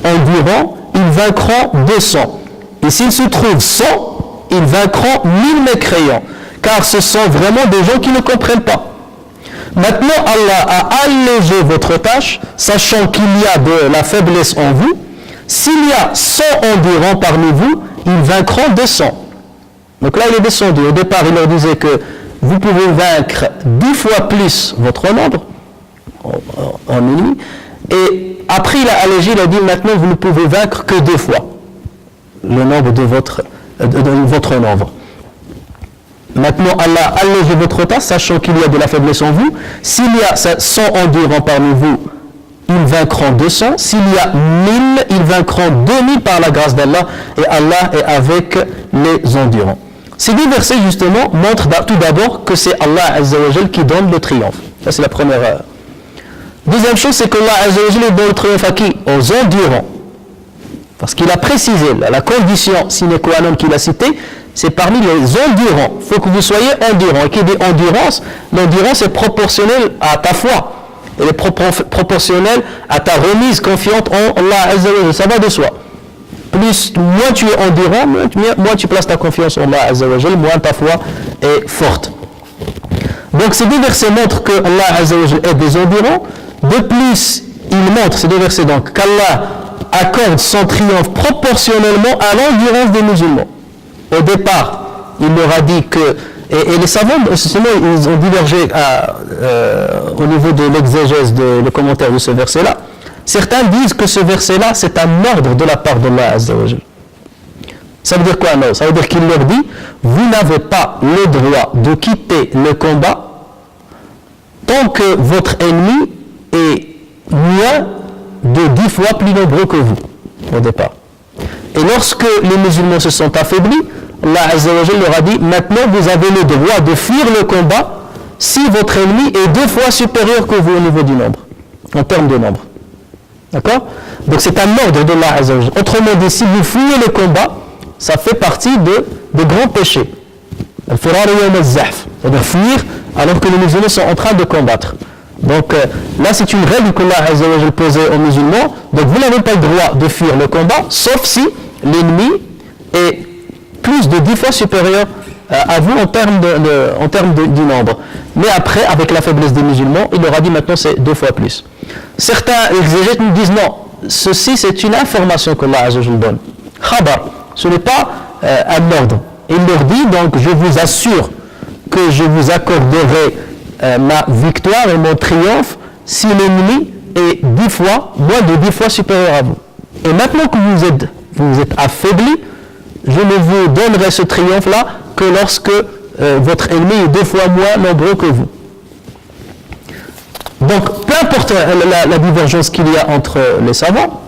endurants, ils vaincront 200. Et s'il se trouve 100, ils vaincront 1000 mécréants. Car ce sont vraiment des gens qui ne comprennent pas. Maintenant, Allah a allégé votre tâche, sachant qu'il y a de la faiblesse en vous. S'il y a 100 endurants parmi vous, ils vaincront 200. Donc là, il est descendu. Au départ, il leur disait que vous pouvez vaincre 10 fois plus votre nombre en ennemi. Et après, il a allégé, il a dit maintenant, vous ne pouvez vaincre que 2 fois le nombre de votre nombre. Maintenant, Allah a allégé votre tâche, sachant qu'il y a de la faiblesse en vous. S'il y a 100 endurants parmi vous, ils vaincront 200. S'il y a 1000, ils vaincront 2000 par la grâce d'Allah. Et Allah est avec les endurants. Ces deux versets, justement, montrent tout d'abord que c'est Allah Azza wa Jal qui donne le triomphe. Ça, c'est la première. Deuxième chose, c'est que Allah Azza wa Jal donne le triomphe à qui? Aux endurants. Parce qu'il a précisé, la condition sine qua non qu'il a citée, c'est parmi les endurants. Il faut que vous soyez endurants. Et qui dit endurance, l'endurance est proportionnelle à ta foi. Elle est proportionnelle à ta remise confiante en Allah Azza wa Jal. Ça va de soi. Moins tu es endurant, moins tu places ta confiance en Allah Azza wa Jal, moins ta foi est forte. Donc ces deux versets montrent que Allah Azza wa Jal est des endurants. De plus, ils montrent, ces deux versets donc, qu'Allah accorde son triomphe proportionnellement à l'endurance des musulmans. Au départ, il leur a dit que, et les savants, ils ont divergé au niveau de l'exégèse, le commentaire de ce verset-là. Certains disent que ce verset-là, c'est un ordre de la part d'Allah Azza wa Jal. Ça veut dire quoi, non? Ça veut dire qu'il leur dit, vous n'avez pas le droit de quitter le combat tant que votre ennemi est moins de 10 fois plus nombreux que vous, au départ. Et lorsque les musulmans se sont affaiblis, Allah Azza wa Jal leur a dit, maintenant vous avez le droit de fuir le combat si votre ennemi est 2 fois supérieur que vous au niveau du nombre, en termes de nombre. D'accord? Donc c'est un ordre d'Allah Azza wa Jal. Autrement dit, si vous fuyez le combat, ça fait partie de grands péchés. C'est-à-dire fuir alors que les musulmans sont en train de combattre. Donc là, c'est une règle que Allah Azza wa Jal posait aux musulmans. Donc vous n'avez pas le droit de fuir le combat, sauf si l'ennemi est plus de 10 fois supérieur à vous en termes du nombre. Mais après, avec la faiblesse des musulmans, il leur a dit maintenant c'est 2 fois plus. Certains exégètes nous disent non, ceci c'est une information que Allah Azza wa Jal donne. Khabar, ce n'est pas un ordre. Il leur dit donc, je vous assure que je vous accorderai ma victoire et mon triomphe si l'ennemi est 10 fois, moins de 10 fois supérieur à vous. Et maintenant que vous êtes affaiblis, je ne vous donnerai ce triomphe-là que lorsque votre ennemi est 2 fois moins nombreux que vous. Donc, peu importe la divergence qu'il y a entre les savants,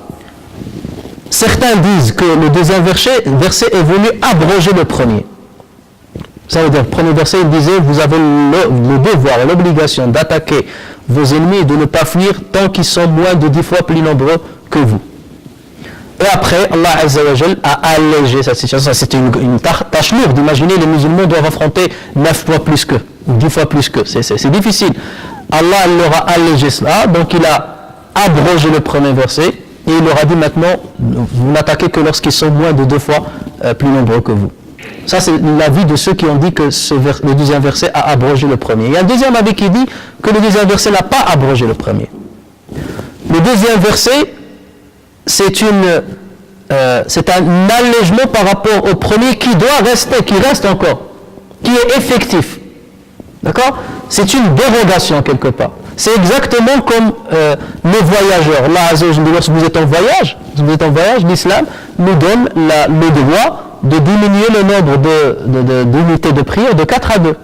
certains disent que le deuxième verset est venu abroger le premier. Ça veut dire, le premier verset, il disait, vous avez le devoir et l'obligation d'attaquer vos ennemis et de ne pas fuir tant qu'ils sont moins de 10 fois plus nombreux que vous. Et après, Allah Azza wa Jal a allégé cette situation. Ça, c'était une tâche lourde. Imaginez, les musulmans doivent affronter 9 fois plus qu'eux, ou 10 fois plus qu'eux. C'est difficile. Allah leur a allégé cela, donc il a abrogé le premier verset, et il leur a dit maintenant, vous n'attaquez que lorsqu'ils sont moins de 2 fois plus nombreux que vous. Ça, c'est l'avis de ceux qui ont dit que le deuxième verset a abrogé le premier. Il y a un deuxième avis qui dit que le deuxième verset n'a pas abrogé le premier. Le deuxième verset, c'est un allègement par rapport au premier qui doit rester, qui reste encore, qui est effectif. D'accord? C'est une dérogation quelque part. C'est exactement comme les voyageurs. Là, lorsque vous êtes en voyage, l'islam nous donne le droit de diminuer le nombre d'unités de prière de 4 à 2.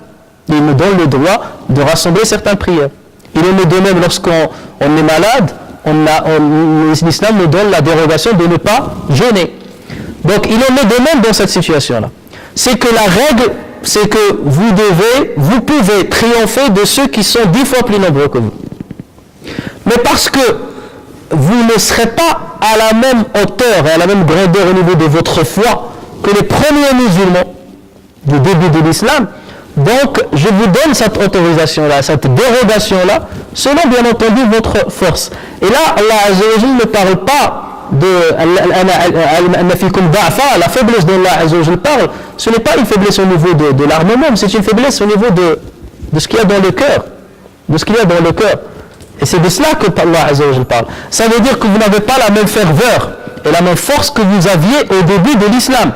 Il nous donne le droit de rassembler certaines prières. Il est de même lorsqu'on est malade, l'islam nous donne la dérogation de ne pas jeûner. Donc il en est de même dans cette situation-là. C'est que la règle, c'est que vous pouvez triompher de ceux qui sont 10 fois plus nombreux que vous. Mais parce que vous ne serez pas à la même hauteur et à la même grandeur au niveau de votre foi que les premiers musulmans du début de l'islam, donc je vous donne cette autorisation-là, cette dérogation-là, selon bien entendu votre force. Et là, Allah Azza wa Jalla ne parle pas de la faiblesse dont Allah Azza wa Jalla parle. Ce n'est pas une faiblesse au niveau de l'armement, mais c'est une faiblesse au niveau de ce qu'il y a dans le cœur. De ce qu'il y a dans le cœur. Et c'est de cela que Allah Azza wa Jalla parle. Ça veut dire que vous n'avez pas la même ferveur et la même force que vous aviez au début de l'islam.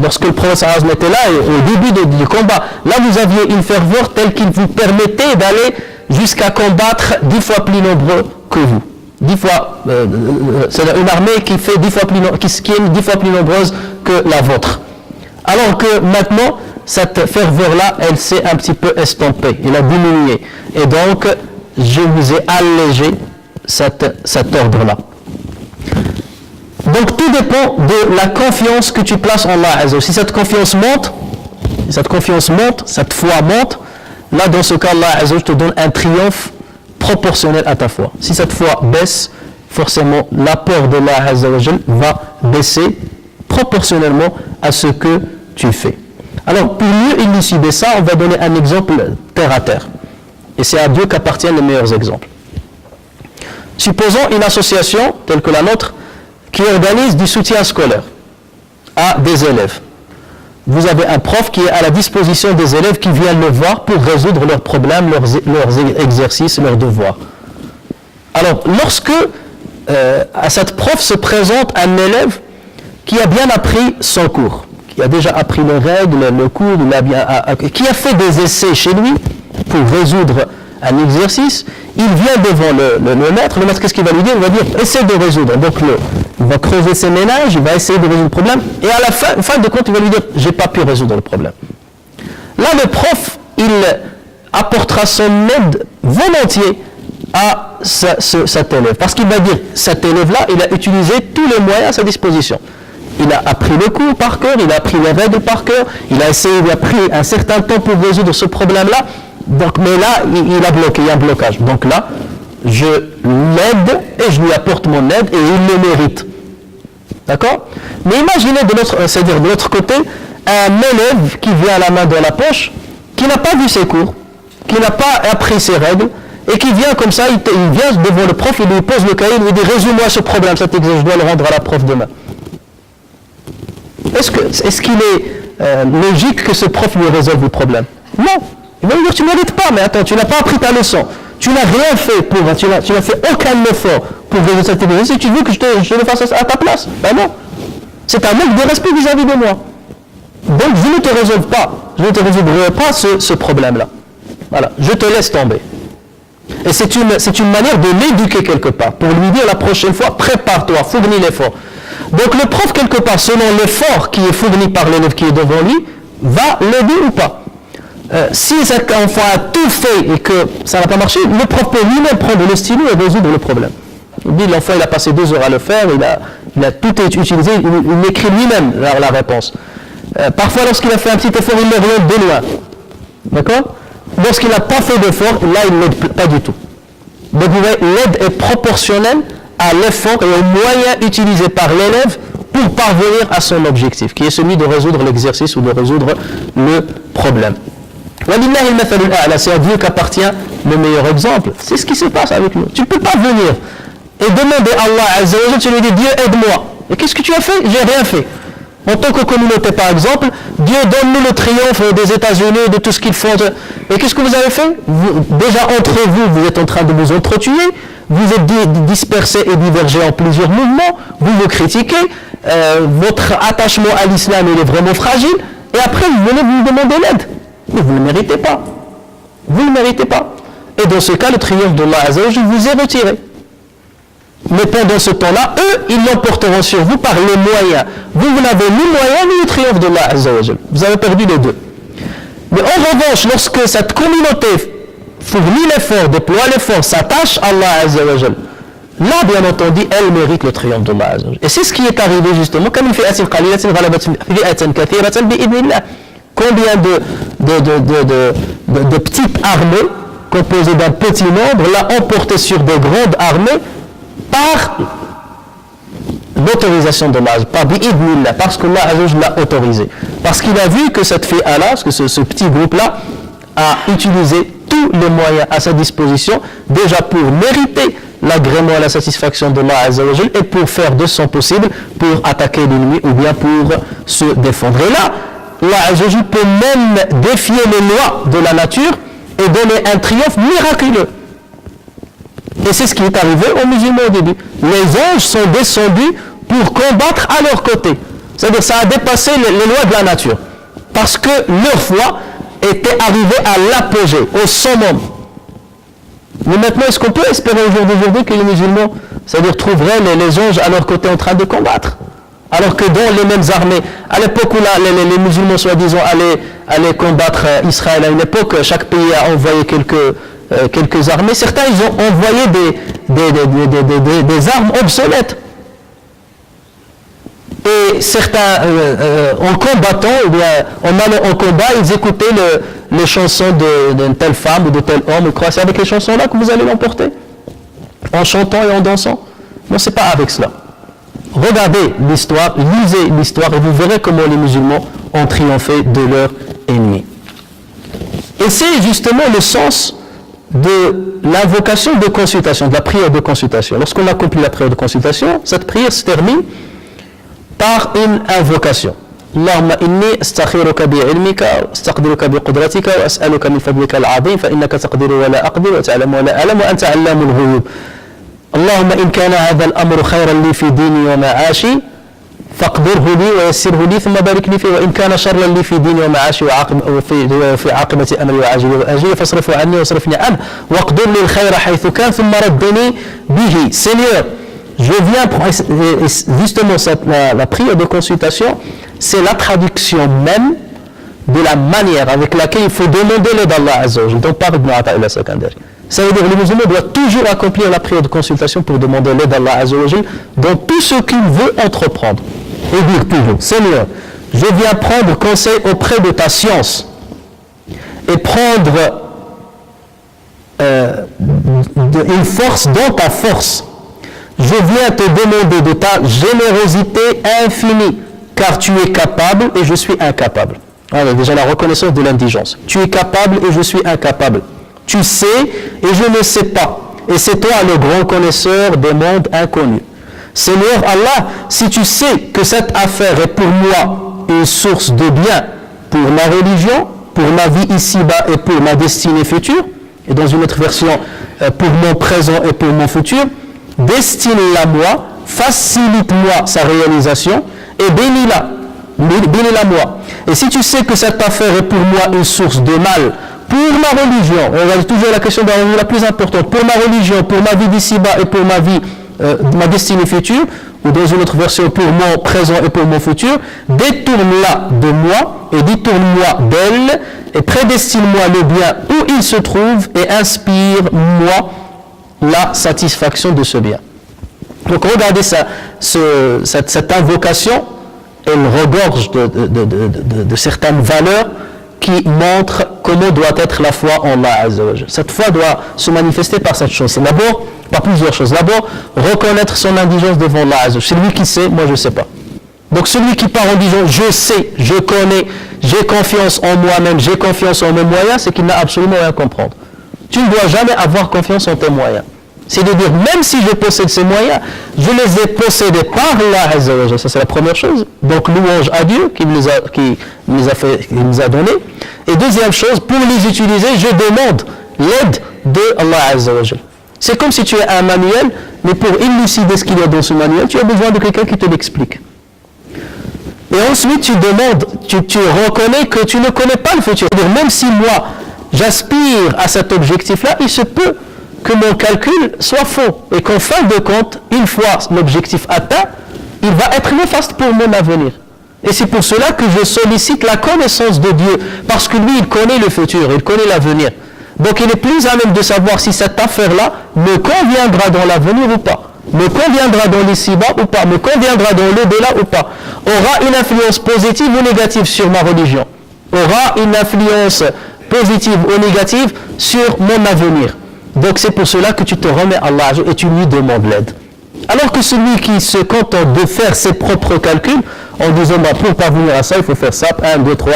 Lorsque le prophète sallallahu alayhi wa sallam était là, au début du combat, là vous aviez une ferveur telle qu'il vous permettait d'aller jusqu'à combattre 10 fois plus nombreux que vous. 10 fois, c'est une armée qui est 10 fois plus nombreuse que la vôtre. Alors que maintenant, cette ferveur-là, elle s'est un petit peu estompée, elle a diminué. Et donc, je vous ai allégé cet ordre-là. Donc tout dépend de la confiance que tu places en Allah Azza wa Jalla. Si cette confiance monte, cette foi monte, là dans ce cas, Allah Azza wa Jalla te donne un triomphe proportionnel à ta foi. Si cette foi baisse, forcément l'apport de Allah Azza wa Jalla va baisser proportionnellement à ce que tu fais. Alors pour mieux élucider ça, on va donner un exemple terre à terre. Et c'est à Dieu qu'appartiennent les meilleurs exemples. Supposons une association telle que la nôtre qui organise du soutien scolaire à des élèves. Vous avez un prof qui est à la disposition des élèves qui viennent le voir pour résoudre leurs problèmes, leurs exercices, leurs devoirs. Alors, lorsque à cette prof se présente un élève qui a bien appris son cours, qui a déjà appris les règles, le cours, qui a fait des essais chez lui pour résoudre un exercice, il vient devant le maître, qu'est-ce qu'il va lui dire? Il va dire, essaie de résoudre. Donc il va creuser ses ménages, il va essayer de résoudre le problème, et à la fin de compte, il va lui dire, j'ai pas pu résoudre le problème. Là, le prof, il apportera son aide volontiers à cet élève, parce qu'il va dire, cet élève-là, il a utilisé tous les moyens à sa disposition. Il a appris le cours par cœur, il a appris les règles par cœur, il a pris un certain temps pour résoudre ce problème-là. Donc, mais là, il a bloqué, il y a un blocage. Donc là, je l'aide et je lui apporte mon aide et il le mérite. D'accord? Mais imaginez c'est-à-dire de l'autre côté, un élève qui vient à la main dans la poche, qui n'a pas vu ses cours, qui n'a pas appris ses règles, et qui vient comme ça, il vient devant le prof, il lui pose le cahier, il lui dit, résume-moi ce problème, cet exercice, je dois le rendre à la prof demain. Est-ce qu'il est logique que ce prof lui résolve le problème? Non. Il va lui dire, tu ne mérites pas, mais attends, tu n'as pas appris ta leçon. Tu n'as rien fait tu n'as fait aucun effort pour résoudre cette exercice. Si tu veux que je le fasse à ta place, ben non. C'est un manque de respect vis-à-vis de moi. Donc je ne te résolve pas. Je ne te résolverai pas ce problème-là. Voilà, je te laisse tomber. Et c'est une manière de l'éduquer quelque part, pour lui dire la prochaine fois, prépare-toi, fournis l'effort. Donc le prof, quelque part, selon l'effort qui est fourni par l'élève qui est devant lui, va l'aider ou pas. Si cet enfant a tout fait et que ça n'a pas marché, le prof peut lui-même prendre le stylo et résoudre le problème. Il dit, l'enfant il a passé 2 heures à le faire, il a tout utilisé, il écrit lui-même la réponse. Parfois, lorsqu'il a fait un petit effort, il l'oriente de loin. D'accord? Lorsqu'il n'a pas fait d'effort, là, il ne l'aide pas du tout. Donc, vous voyez, l'aide est proportionnelle à l'effort et aux moyens utilisés par l'élève pour parvenir à son objectif, qui est celui de résoudre l'exercice ou de résoudre le problème. C'est à Dieu qu'appartient le meilleur exemple. C'est ce qui se passe avec nous. Tu ne peux pas venir et demander à Allah Azza wa Jalla, tu lui dis, Dieu aide-moi. Et qu'est-ce que tu as fait? J'ai rien fait. En tant que communauté, par exemple, Dieu donne-nous le triomphe des États-Unis, de tout ce qu'ils font. Et qu'est-ce que vous avez fait? Déjà entre vous, vous êtes en train de vous entretuer, vous êtes dispersés et divergés en plusieurs mouvements, vous vous critiquez, votre attachement à l'islam il est vraiment fragile, et après vous venez vous demander l'aide. Mais vous ne le méritez pas. Vous ne le méritez pas. Et dans ce cas, le triomphe d'Allah Azza wa Jalla vous est retiré. Mais pendant ce temps-là, eux, ils l'emporteront sur vous par les moyens. Vous n'avez ni moyens ni le triomphe d'Allah Azza wa Jalla. Vous avez perdu les deux. Mais en revanche, lorsque cette communauté fournit l'effort, déploie l'effort, s'attache à Allah Azza wa Jalla, là, bien entendu, elle mérite le triomphe d'Allah Azza wa Jal. Et c'est ce qui est arrivé justement, comme une fi'atin qalilatin ghalabat fi'atan kathiratan bi'idhnillah. Combien de petites armées composées d'un petit nombre l'a emporté sur de grandes armées par l'autorisation de l'âge, par bi'idhnillah, parce que Allah Azza wa Jal l'a autorisé. Parce qu'il a vu que cette fi'a-là, parce que ce petit groupe-là, a utilisé tous les moyens à sa disposition, déjà pour mériter l'agrément et la satisfaction de Allah Azza wa Jal, et pour faire de son possible pour attaquer l'ennemi ou bien pour se défendre. Et là, Allah Azza wa Jal peut même défier les lois de la nature et donner un triomphe miraculeux. Et c'est ce qui est arrivé aux musulmans au début. Les anges sont descendus pour combattre à leur côté. C'est-à-dire ça a dépassé les lois de la nature. Parce que leur foi était arrivée à l'apogée, au summum. Mais maintenant, est-ce qu'on peut espérer au jour d'aujourd'hui que les musulmans, c'est-à-dire trouveraient les anges à leur côté en train de combattre? Alors que dans les mêmes armées, à l'époque où les musulmans soi-disant allaient combattre Israël, à une époque, chaque pays a envoyé quelques armées. Certains, ils ont envoyé des armes obsolètes. Et certains, en combattant, ou bien en allant au combat, ils écoutaient les chansons d'une telle femme ou de tel homme. Ils croient c'est avec les chansons-là que vous allez l'emporter? En chantant et en dansant? Non, c'est pas avec cela. Regardez l'histoire, lisez l'histoire et vous verrez comment les musulmans ont triomphé de leurs ennemis. Et c'est justement le sens de l'invocation de consultation, de la prière de consultation. Lorsqu'on accomplit la prière de consultation, cette prière se termine par une invocation. Allahumma inni astakhiruka bi'ilmika, astaqdiruka biqudratika, wa as'aluka min fadlika al-'azim, fa innaka taqdiru wa la aqdir, wa ta'lamu wa la a'lam, wa anta 'allamul ghuyub. اللهم إن كان هذا الأمر خيرا لي في ديني ومعاشي فاقدره لي ويسره لي ثم بارك لي فيه وإن كان شرا لي في ديني ومعاشي وفي عاقبة أمري وعاجلي وآجلي فاصرفه عني واصرفني عنه واقدر لي الخير حيث كان ثم ردني به. Seigneur, je viens, justement la prière de consultation, c'est la traduction même de la manière avec laquelle il faut demander l'aide d'Allah Azza wa Jal, dont parle Ibn Ata'illah Sakandari. Ça veut dire que le musulman doit toujours accomplir la prière de consultation pour demander l'aide d'Allah Azza wa Jal dans tout ce qu'il veut entreprendre. Et dire toujours, Seigneur, je viens prendre conseil auprès de ta science et prendre une force dans ta force. Je viens te demander de ta générosité infinie, car tu es capable et je suis incapable. Voilà, déjà la reconnaissance de l'indigence. Tu es capable et je suis incapable. Tu sais et je ne sais pas. Et c'est toi le grand connaisseur des mondes inconnus. Seigneur Allah, si tu sais que cette affaire est pour moi une source de bien pour ma religion, pour ma vie ici-bas et pour ma destinée future, et dans une autre version, pour mon présent et pour mon futur, destine-la moi, facilite-moi sa réalisation et bénis-la moi. Et si tu sais que cette affaire est pour moi une source de mal, pour ma religion, on va toujours la question la plus importante, pour ma religion, pour ma vie d'ici-bas et pour ma vie, ma destinée future, ou dans une autre version, pour mon présent et pour mon futur, détourne-la de moi et détourne-moi d'elle et prédestine-moi le bien où il se trouve et inspire-moi la satisfaction de ce bien. Donc regardez cette invocation, elle regorge de certaines valeurs qui montrent comment doit être la foi en Allah Azza wa Jal. Cette foi doit se manifester par cette chose. D'abord, par plusieurs choses. D'abord, reconnaître son indigence devant Allah Azza wa Jal. C'est lui qui sait, moi je ne sais pas. Donc celui qui part en disant je sais, je connais, j'ai confiance en moi-même, j'ai confiance en mes moyens, c'est qu'il n'a absolument rien à comprendre. Tu ne dois jamais avoir confiance en tes moyens. C'est de dire, même si je possède ces moyens, je les ai possédés par Allah Azza wa Jal. Ça c'est la première chose. Donc louange à Dieu qui nous a donné. Et deuxième chose, pour les utiliser, je demande l'aide de Allah Azza wa Jal. C'est comme si tu as un manuel, mais pour élucider ce qu'il y a dans ce manuel, tu as besoin de quelqu'un qui te l'explique. Et ensuite, tu demandes, tu reconnais que tu ne connais pas le futur. C'est-à-dire, même si moi, j'aspire à cet objectif-là, il se peut que mon calcul soit faux. Et qu'en fin de compte, une fois l'objectif atteint, il va être néfaste pour mon avenir. Et c'est pour cela que je sollicite la connaissance de Dieu. Parce que lui, il connaît le futur, il connaît l'avenir. Donc il est plus à même de savoir si cette affaire-là me conviendra dans l'avenir ou pas. me conviendra dans l'ici-bas ou pas, me conviendra dans l'au-delà ou pas, aura une influence positive ou négative sur ma religion, aura une influence positive ou négative sur mon avenir. Donc c'est pour cela que tu te remets à Allah et tu lui demandes l'aide. Alors que celui qui se contente de faire ses propres calculs, en disant bah, pour parvenir à ça, il faut faire ça, 1, 2, 3,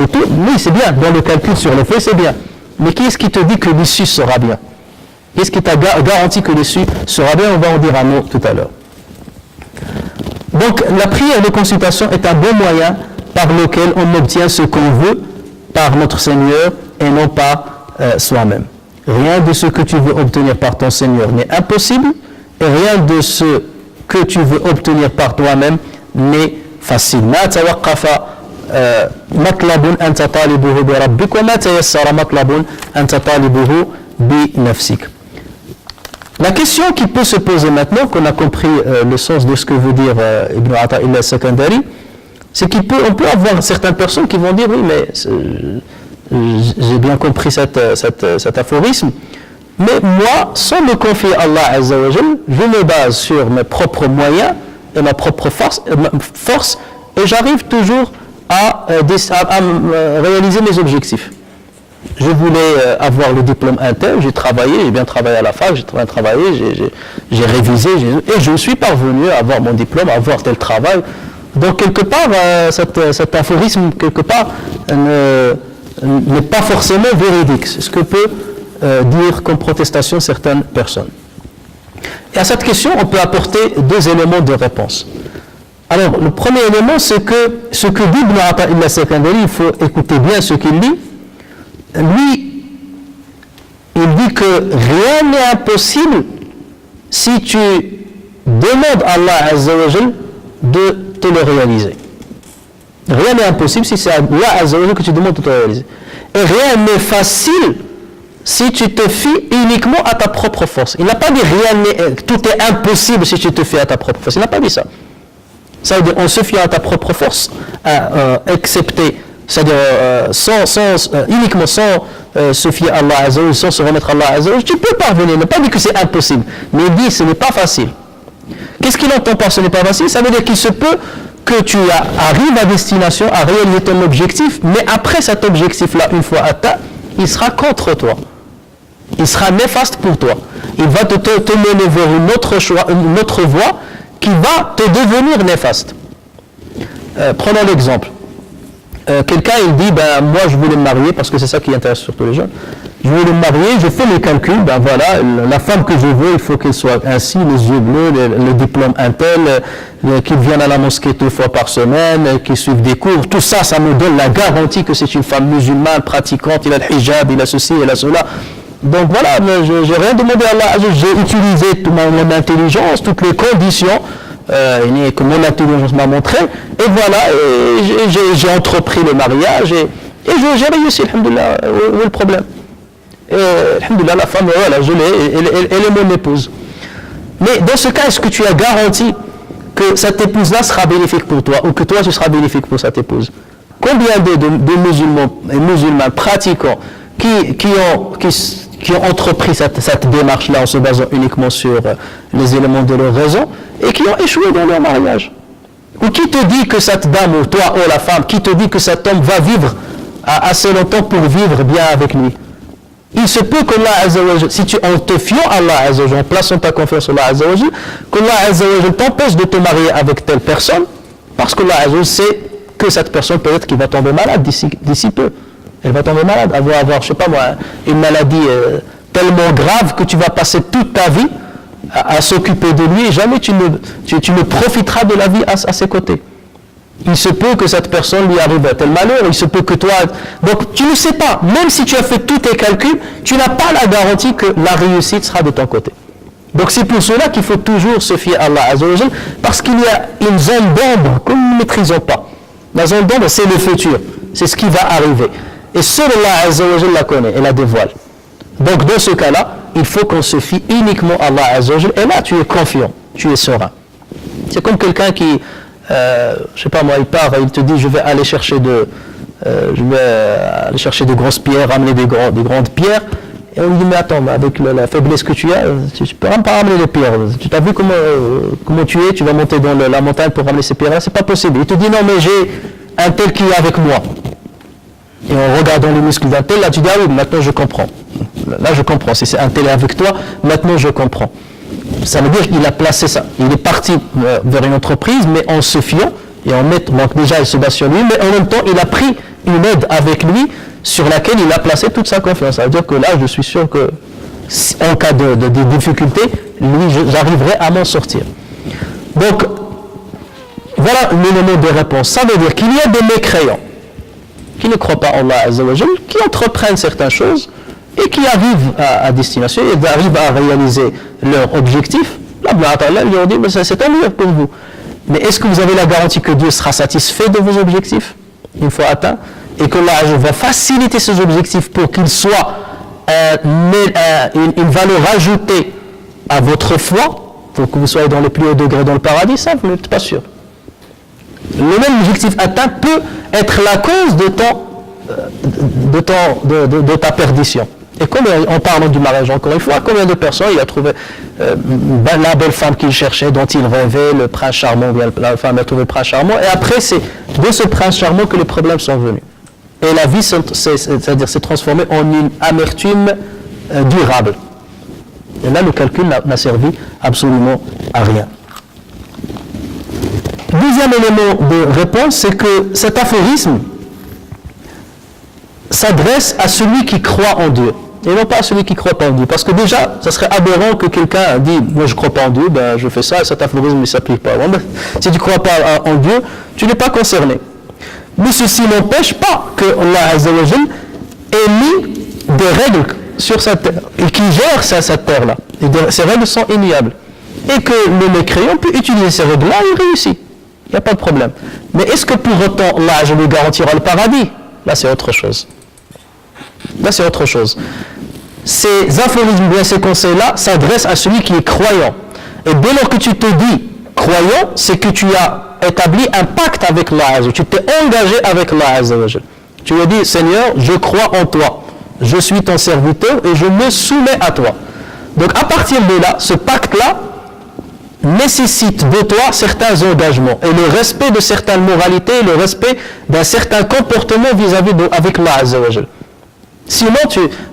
et tout, oui c'est bien, dans le calcul sur le fait c'est bien. Mais qui est-ce qui te dit que l'issue sera bien? Qu'est-ce qui t'a garanti que l'issue sera bien? On va en dire un mot tout à l'heure. Donc la prière de consultation est un bon moyen par lequel on obtient ce qu'on veut par notre Seigneur et non pas soi-même. Rien de ce que tu veux obtenir par ton Seigneur n'est impossible et rien de ce que tu veux obtenir par toi-même n'est facile. ما توقف مطلب أنت طالبه بربك وما تيسر مطلب أنت طالبه بنفسك. La question qui peut se poser maintenant, qu'on a compris le sens de ce que veut dire Ibn Ata'illah al-Sakandari, c'est qu'on peut avoir certaines personnes qui vont dire oui, mais j'ai bien compris cet aphorisme, mais moi, sans me confier à Allah Azza wa Jal, je me base sur mes propres moyens et ma propre force et j'arrive toujours à réaliser mes objectifs. Je voulais avoir le diplôme intel, j'ai bien travaillé à la fac, j'ai bien travaillé, j'ai révisé, et je suis parvenu à avoir mon diplôme, à avoir tel travail. Donc quelque part, cet aphorisme, quelque part, n'est pas forcément véridique. C'est ce que peut dire comme protestation certaines personnes. Et à cette question, on peut apporter deux éléments de réponse. Alors, le premier élément, c'est que ce que dit Ibn Ata'illah al-Sakandari, il faut écouter bien ce qu'il dit. Lui, il dit que rien n'est impossible si tu demandes à Allah Azza wa Jal de te le réaliser. Rien n'est impossible si c'est à Allah Azza wa Jal que tu demandes de te le réaliser. Et rien n'est facile si tu te fies uniquement à ta propre force. Il n'a pas dit tout est impossible si tu te fies à ta propre force. Il n'a pas dit ça. Ça veut dire on se fie à ta propre force, excepté, c'est-à-dire uniquement sans se fier à Allah Azza wa Jal, sans se remettre à Allah Azza wa Jal, tu peux parvenir. Il n'a pas dit que c'est impossible, mais il dit ce n'est pas facile. Qu'est-ce qu'il entend par ce n'est pas facile? Ça veut dire qu'il se peut que tu arrives à destination, à réaliser ton objectif, mais après cet objectif-là, une fois atteint, il sera contre toi. Il sera néfaste pour toi. Il va te mener vers une autre voie qui va te devenir néfaste. Prenons l'exemple. Quelqu'un il dit moi je voulais me marier parce que c'est ça qui intéresse surtout les jeunes. Je voulais me marier, je fais les calculs, voilà, la femme que je veux, il faut qu'elle soit ainsi, les yeux bleus, le diplôme intel, qu'il vienne à la mosquée 2 fois par semaine, qu'il suive des cours, tout ça, ça me donne la garantie que c'est une femme musulmane, pratiquante, il a le hijab, il a ceci, il a cela. Donc voilà, j'ai rien demandé à Allah, j'ai utilisé toute mon intelligence, toutes les conditions que mon intelligence m'a montré, et voilà, j'ai entrepris le mariage, et j'ai réussi, alhamdoulilah, où est le problème? Et alhamdoulilah, la femme, voilà, je l'ai, elle est mon épouse. Mais dans ce cas, est-ce que tu as garanti que cette épouse-là sera bénéfique pour toi, ou que toi tu seras bénéfique pour cette épouse? Combien de musulmans et musulmans pratiquants qui ont entrepris cette démarche-là en se basant uniquement sur les éléments de leur raison et qui ont échoué dans leur mariage? Ou qui te dit que cette dame, ou toi, ou la femme, qui te dit que cet homme va vivre assez longtemps pour vivre bien avec lui? Il se peut qu'Allah Azza wa Jal, si tu en te fiant à Allah Azza wa Jal, en plaçant ta confiance sur Allah Azza wa Jal, qu'Allah Azza wa Jal t'empêche de te marier avec telle personne, parce qu'Allah Azza wa Jal sait que cette personne peut-être qu'il va tomber malade d'ici peu. Elle va tomber malade, avoir, je sais pas moi, une maladie tellement grave que tu vas passer toute ta vie à s'occuper de lui et jamais tu ne profiteras de la vie à ses côtés. Il se peut que cette personne lui arrive à tel malheur, il se peut que toi... Donc tu ne sais pas, même si tu as fait tous tes calculs, tu n'as pas la garantie que la réussite sera de ton côté. Donc c'est pour cela qu'il faut toujours se fier à Allah Azza wa Jal, parce qu'il y a une zone d'ombre que nous ne maîtrisons pas. La zone d'ombre, c'est le futur, c'est ce qui va arriver. Et seul Allah Azza wa Jal la connaît et la dévoile. Donc dans ce cas-là, il faut qu'on se fie uniquement à Allah Azza wa Jal, et là tu es confiant, tu es serein. C'est comme quelqu'un qui... je sais pas moi, il part, il te dit je vais aller chercher de grosses pierres, ramener des grandes pierres, Et on lui dit, mais attends, avec la faiblesse que tu as, tu ne peux même pas ramener les pierres. Tu t'as vu comment tu es, tu vas monter dans la montagne pour ramener ces pierres-là, c'est pas possible. Il te dit, non, mais j'ai un tel qui est avec moi. Et en regardant les muscles d'un tel, là tu dis, ah oui, maintenant je comprends. Là je comprends, si c'est un tel avec toi, maintenant je comprends. Ça veut dire qu'il a placé ça. Il est parti vers une entreprise, mais en se fiant, et en mettant, donc déjà il se base sur lui, mais en même temps il a pris une aide avec lui sur laquelle il a placé toute sa confiance. Ça veut dire que là je suis sûr que en cas de difficulté, lui j'arriverai à m'en sortir. Donc voilà l'élément de réponse. Ça veut dire qu'il y a des mécréants qui ne croient pas en Allah Azza wa Jal, qui entreprennent certaines choses et qui arrivent à destination et arrivent à réaliser leur objectif. Là, ils leur dit, mais c'est tant mieux pour vous. Mais est-ce que vous avez la garantie que Dieu sera satisfait de vos objectifs une fois atteints et que Allah va faciliter ces objectifs pour qu'ils soient une valeur ajoutée à votre foi, pour que vous soyez dans les plus hauts degrés dans le paradis? Ça, vous n'êtes pas sûr. Le même objectif atteint peut être la cause de ta perdition. Et comme en parlant du mariage, encore une fois, combien de personnes il a trouvé la belle femme qu'il cherchait, dont il rêvait, le prince charmant, bien la femme a trouvé le prince charmant, et après c'est de ce prince charmant que les problèmes sont venus. Et la vie c'est-à-dire s'est transformée en une amertume durable. Et là le calcul n'a servi absolument à rien. Deuxième élément de réponse, c'est que cet aphorisme s'adresse à celui qui croit en Dieu, et non pas à celui qui ne croit pas en Dieu. Parce que déjà, ça serait aberrant que quelqu'un dise « moi je ne crois pas en Dieu, ben, je fais ça et cet aphorisme ne s'applique pas ». Si tu ne crois pas en Dieu, tu n'es pas concerné. Mais ceci n'empêche pas que Allah Azza wa Jal ait mis des règles sur cette terre, et qui gère cette terre-là. Et ces règles sont immuables. Et que le mécréant peut utiliser ces règles-là et réussit. Il n'y a pas de problème. Mais est-ce que pour autant, Allah je lui garantira le paradis? Là, c'est autre chose. Là, c'est autre chose. Ces aphorismes, bien ces conseils-là, s'adressent à celui qui est croyant. Et dès lors que tu te dis croyant, c'est que tu as établi un pacte avec Allah. Tu t'es engagé avec Allah. Tu lui as dit, Seigneur, je crois en toi. Je suis ton serviteur et je me soumets à toi. Donc, à partir de là, ce pacte-là nécessite de toi certains engagements et le respect de certaines moralités, le respect d'un certain comportement vis-à-vis avec Allah Azza wa Jal. Sinon,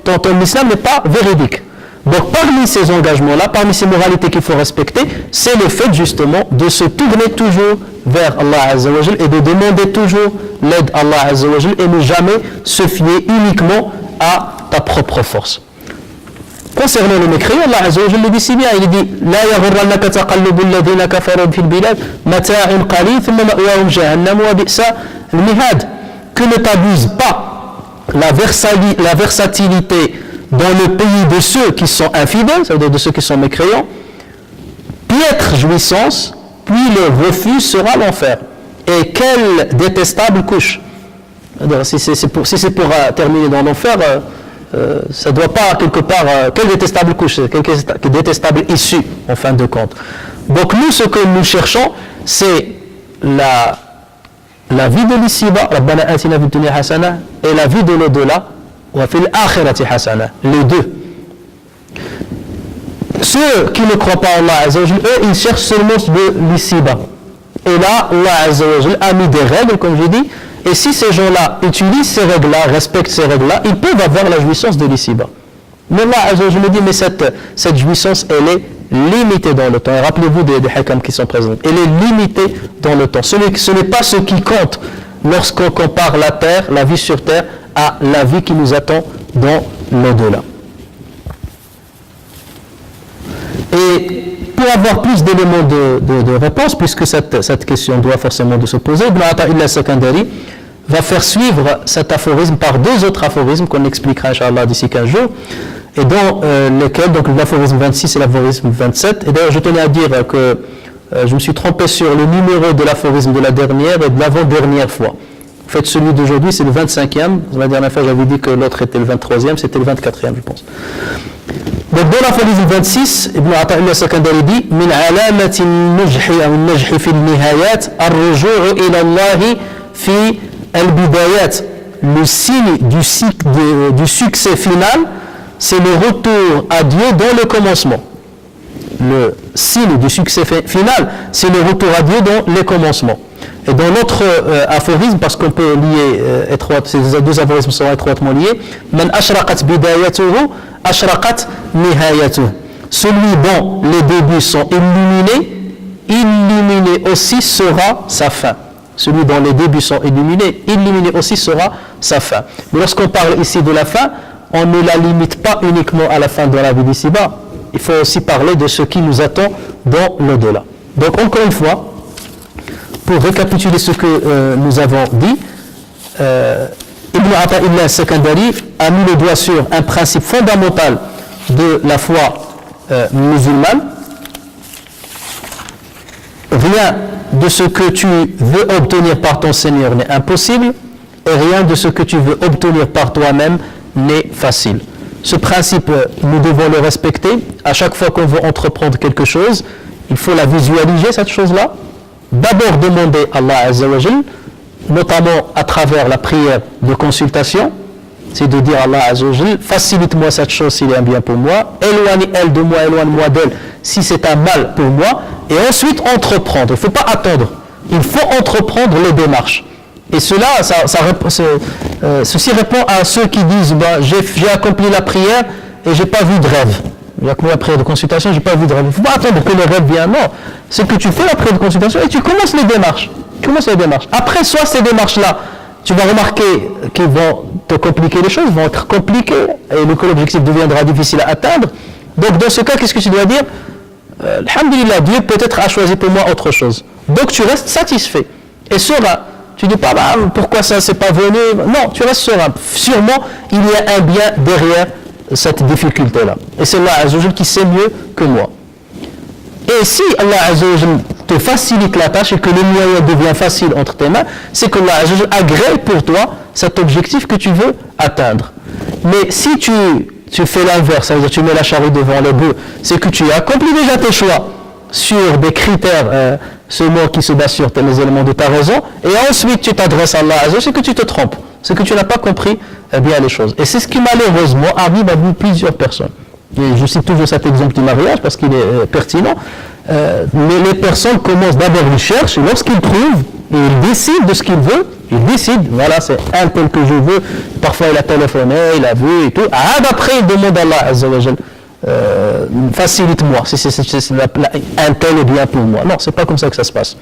ton islam n'est pas véridique. Donc, parmi ces engagements-là, parmi ces moralités qu'il faut respecter, c'est le fait justement de se tourner toujours vers Allah Azza wa Jal et de demander toujours l'aide d'Allah Azza wa Jal et ne jamais se fier uniquement à ta propre force. Concernant le mécréant, Allah Azza wa Jalla dit si bien, il dit La yaghurrannaka taqallubul ladhina kafaru fil bilad mata'un qalil thumma ma'wahum jahannam wa bi'sa al-mihad. Que ne t'abuse pas la versatilité dans le pays de ceux qui sont infidèles, c'est-à-dire de ceux qui sont mécréants, piètre jouissance, puis le refus sera l'enfer. Et quelle détestable couche. Si c'est pour terminer dans l'enfer, ça ne doit pas quelque part, quelle détestable couche, quelle détestable issue en fin de compte. Donc nous, ce que nous cherchons, c'est la vie de l'ici-bas, Rabbana atina fid dunya hasana, et la vie de l'au-delà, wa fil akhirati hasana, les deux. Ceux qui ne croient pas en Allah Azza wa Jal, eux, ils cherchent seulement de l'ici-bas. Et là, Allah Azza wa Jal a mis des règles, comme je dis, et si ces gens-là utilisent ces règles-là, respectent ces règles-là, ils peuvent avoir la jouissance de l'ici-bas. Mais Allah Azza wa Jal me dit, mais cette jouissance, elle est limitée dans le temps. Et rappelez-vous des hakams qui sont présents. Elle est limitée dans le temps. Ce n'est pas ce qui compte lorsqu'on compare la terre, la vie sur terre, à la vie qui nous attend dans l'au-delà. Et pour avoir plus d'éléments de réponse, puisque cette question doit forcément de se poser, Ibn Ata'illah al-Sakandari va faire suivre cet aphorisme par deux autres aphorismes qu'on expliquera, Inch'Allah, d'ici 15 jours, et dans lesquels, donc l'aphorisme 26 et l'aphorisme 27. Et d'ailleurs, je tenais à dire que je me suis trompé sur le numéro de l'aphorisme de la dernière et de l'avant-dernière fois. En fait, celui d'aujourd'hui, c'est le 25e. La dernière fois, j'avais dit que l'autre était le 23e, c'était le 24e, je pense. Donc, dans l'aphorisme 26, Ibn Ata'illah al-Sakandari dit Min alamati al-najhi fi al-nihayat ar-ruju'u ila Allah fi al-bidayat. Le signe du succès final, c'est le retour à Dieu dans le commencement. Le signe du succès final, c'est le retour à Dieu dans les commencements. Et dans l'autre aphorisme, parce qu'on peut lier ces deux aphorismes sont étroitement liés, Man ashraqat bidayatuhu, ashraqat nihayatuhu. Celui dont les débuts sont illuminé aussi sera sa fin. Celui dont les débuts sont illuminé aussi sera sa fin. Mais lorsqu'on parle ici de la fin, on ne la limite pas uniquement à la fin de la vie d'ici-bas. Il faut aussi parler de ce qui nous attend dans l'au-delà. Donc encore une fois, pour récapituler ce que nous avons dit, Ibn Ata'illah al-Sakandari a mis le doigt sur un principe fondamental de la foi musulmane. Rien de ce que tu veux obtenir par ton Seigneur n'est impossible et rien de ce que tu veux obtenir par toi-même n'est facile. Ce principe, nous devons le respecter. À chaque fois qu'on veut entreprendre quelque chose, il faut la visualiser, cette chose-là. D'abord demander à Allah Azza wa Jal, notamment à travers la prière de consultation, c'est de dire à Allah Azza wa Jal, facilite-moi cette chose s'il est un bien pour moi, éloigne-elle de moi, éloigne-moi d'elle si c'est un mal pour moi, et ensuite entreprendre. Il ne faut pas attendre, il faut entreprendre les démarches. Et cela, ceci répond à ceux qui disent j'ai accompli la prière et je n'ai pas vu de rêve. J'ai accompli la prière de consultation, je n'ai pas vu de rêve. Il ne faut pas attendre que le rêve vienne. Non, c'est que tu fais la prière de consultation et tu commences les démarches. Après, soit ces démarches-là, tu vas remarquer qu'ils vont te compliquer les choses, vont être compliquées et l'objectif deviendra difficile à atteindre. Donc, dans ce cas, qu'est-ce que tu dois dire? Alhamdulillah, Dieu peut-être a choisi pour moi autre chose. Donc, tu restes satisfait et serein. Tu ne dis pas, pourquoi ça ne s'est pas venu? Non, tu restes serein. Sûrement, il y a un bien derrière cette difficulté-là. Et c'est Allah Azza wa Jal qui sait mieux que moi. Et si Allah Azza wa Jal te facilite la tâche et que le moyen devient facile entre tes mains, c'est que Allah Azza wa Jal agrée pour toi cet objectif que tu veux atteindre. Mais si tu fais l'inverse, c'est-à-dire tu mets la charrue devant le bœuf, c'est que tu as accompli déjà tes choix sur des critères seulement qui se basent sur les éléments de ta raison, et ensuite tu t'adresses à Allah Azza wa Jal, c'est que tu te trompes, c'est que tu n'as pas compris bien les choses. Et c'est ce qui malheureusement arrive à plusieurs personnes. Et je cite toujours cet exemple du mariage parce qu'il est pertinent. Mais les personnes commencent d'abord, ils cherchent, et lorsqu'ils trouvent, et ils décident de ce qu'ils veulent, ils décident, voilà, c'est un tel que je veux, parfois il a téléphoné, il a vu et tout, après il demande à Allah Azza wa Jal, facilite-moi, si un tel est bien pour moi. Non, c'est pas comme ça que ça se passe.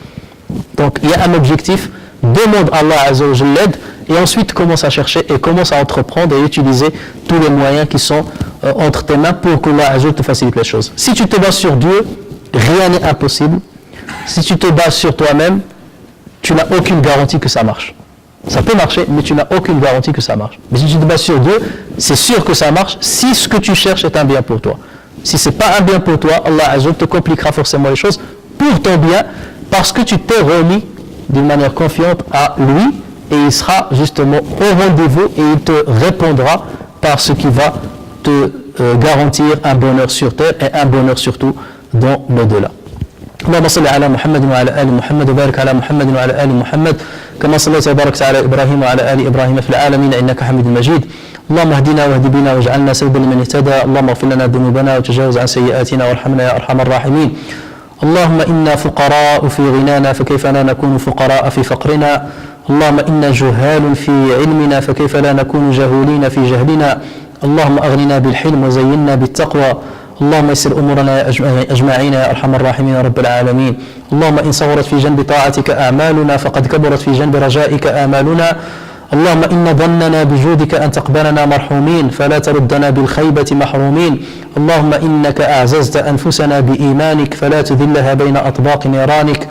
Donc il y a un objectif, demande à Allah Azza wa Jal l'aide, et ensuite commence à chercher et commence à entreprendre et utiliser tous les moyens qui sont entre tes mains pour que Allah Azza wa Jal te facilite les choses. Si tu te bases sur Dieu, rien n'est impossible. Si tu te bases sur toi-même, tu n'as aucune garantie que ça marche. Ça peut marcher, mais tu n'as aucune garantie que ça marche. Mais si tu te bases sur Dieu, c'est sûr que ça marche si ce que tu cherches est un bien pour toi. Si ce n'est pas un bien pour toi, Allah Azza wa Jal te compliquera forcément les choses pour ton bien, parce que tu t'es remis d'une manière confiante à lui, et il sera justement au rendez-vous et il te répondra par ce qui va te garantir un bonheur sur terre et un bonheur surtout dans l'au-delà. اللهم صل على محمد وعلى آل محمد وبارك على محمد وعلى آل محمد كما صليت وباركت على إبراهيم وعلى آل إبراهيم في العالمين إنك حميد مجيد. اللهم اهدنا واهد بنا واجعلنا سببا لمن اهتدى. اللهم اغفر لنا ذنوبنا وتجاوز عن سيئاتنا وارحمنا يا أرحم الراحمين. اللهم إنا فقراء في غنانا فكيف لا نكون فقراء في فقرنا. اللهم إنا جهال في علمنا فكيف لا نكون جهولين في جهلنا. اللهم أغننا بالحلم وزينا بالتقوى. اللهم يسر أمورنا أجمعين يا أرحم الراحمين يا رب العالمين. اللهم إن صغرت في جنب طاعتك أعمالنا فقد كبرت في جنب رجائك آمالنا. اللهم إن ظننا بجودك أن تقبلنا مرحومين فلا تردنا بالخيبة محرومين. اللهم إنك أعززت أنفسنا بإيمانك فلا تذلها بين أطباق نيرانك.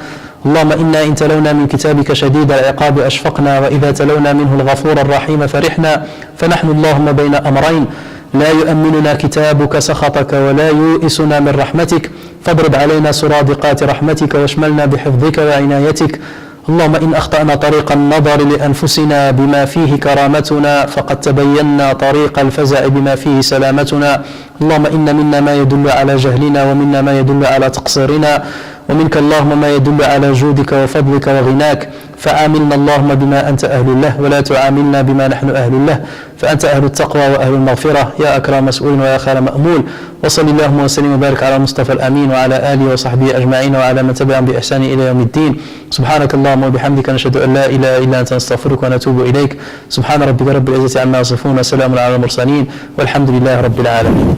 اللهم إنا إن تلونا من كتابك شديد العقاب أشفقنا وإذا تلونا منه الغفور الرحيم فرحنا. فنحن اللهم بين أمرين لا يؤمننا كتابك سخطك ولا يؤسنا من رحمتك فاضرب علينا سرادقات رحمتك واشملنا بحفظك وعنايتك. اللهم إن أخطأنا طريق النظر لأنفسنا بما فيه كرامتنا فقد تبينا طريق الفزع بما فيه سلامتنا. اللهم إن منا ما يدل على جهلنا ومنا ما يدل على تقصيرنا ومنك اللهم ما يدل على جودك وفضلك وغناك فعاملنا اللهم بما أنت أهل له ولا تعاملنا بما نحن أهل له، فأنت أهل التقوى وأهل المغفرة يا أكرم مسؤول ويا خير مأمول. وصل اللهم وسلم وبارك على المصطفى الأمين وعلى آله وصحبه أجمعين وعلى من تبعهم بإحسان إلى يوم الدين. سبحانك اللهم وبحمدك نشهد أن لا إله إلا أنت نستغفرك ونتوب إليك. سبحان ربك رب العزة عما يصفون وسلام على المرسلين والحمد لله رب العالمين.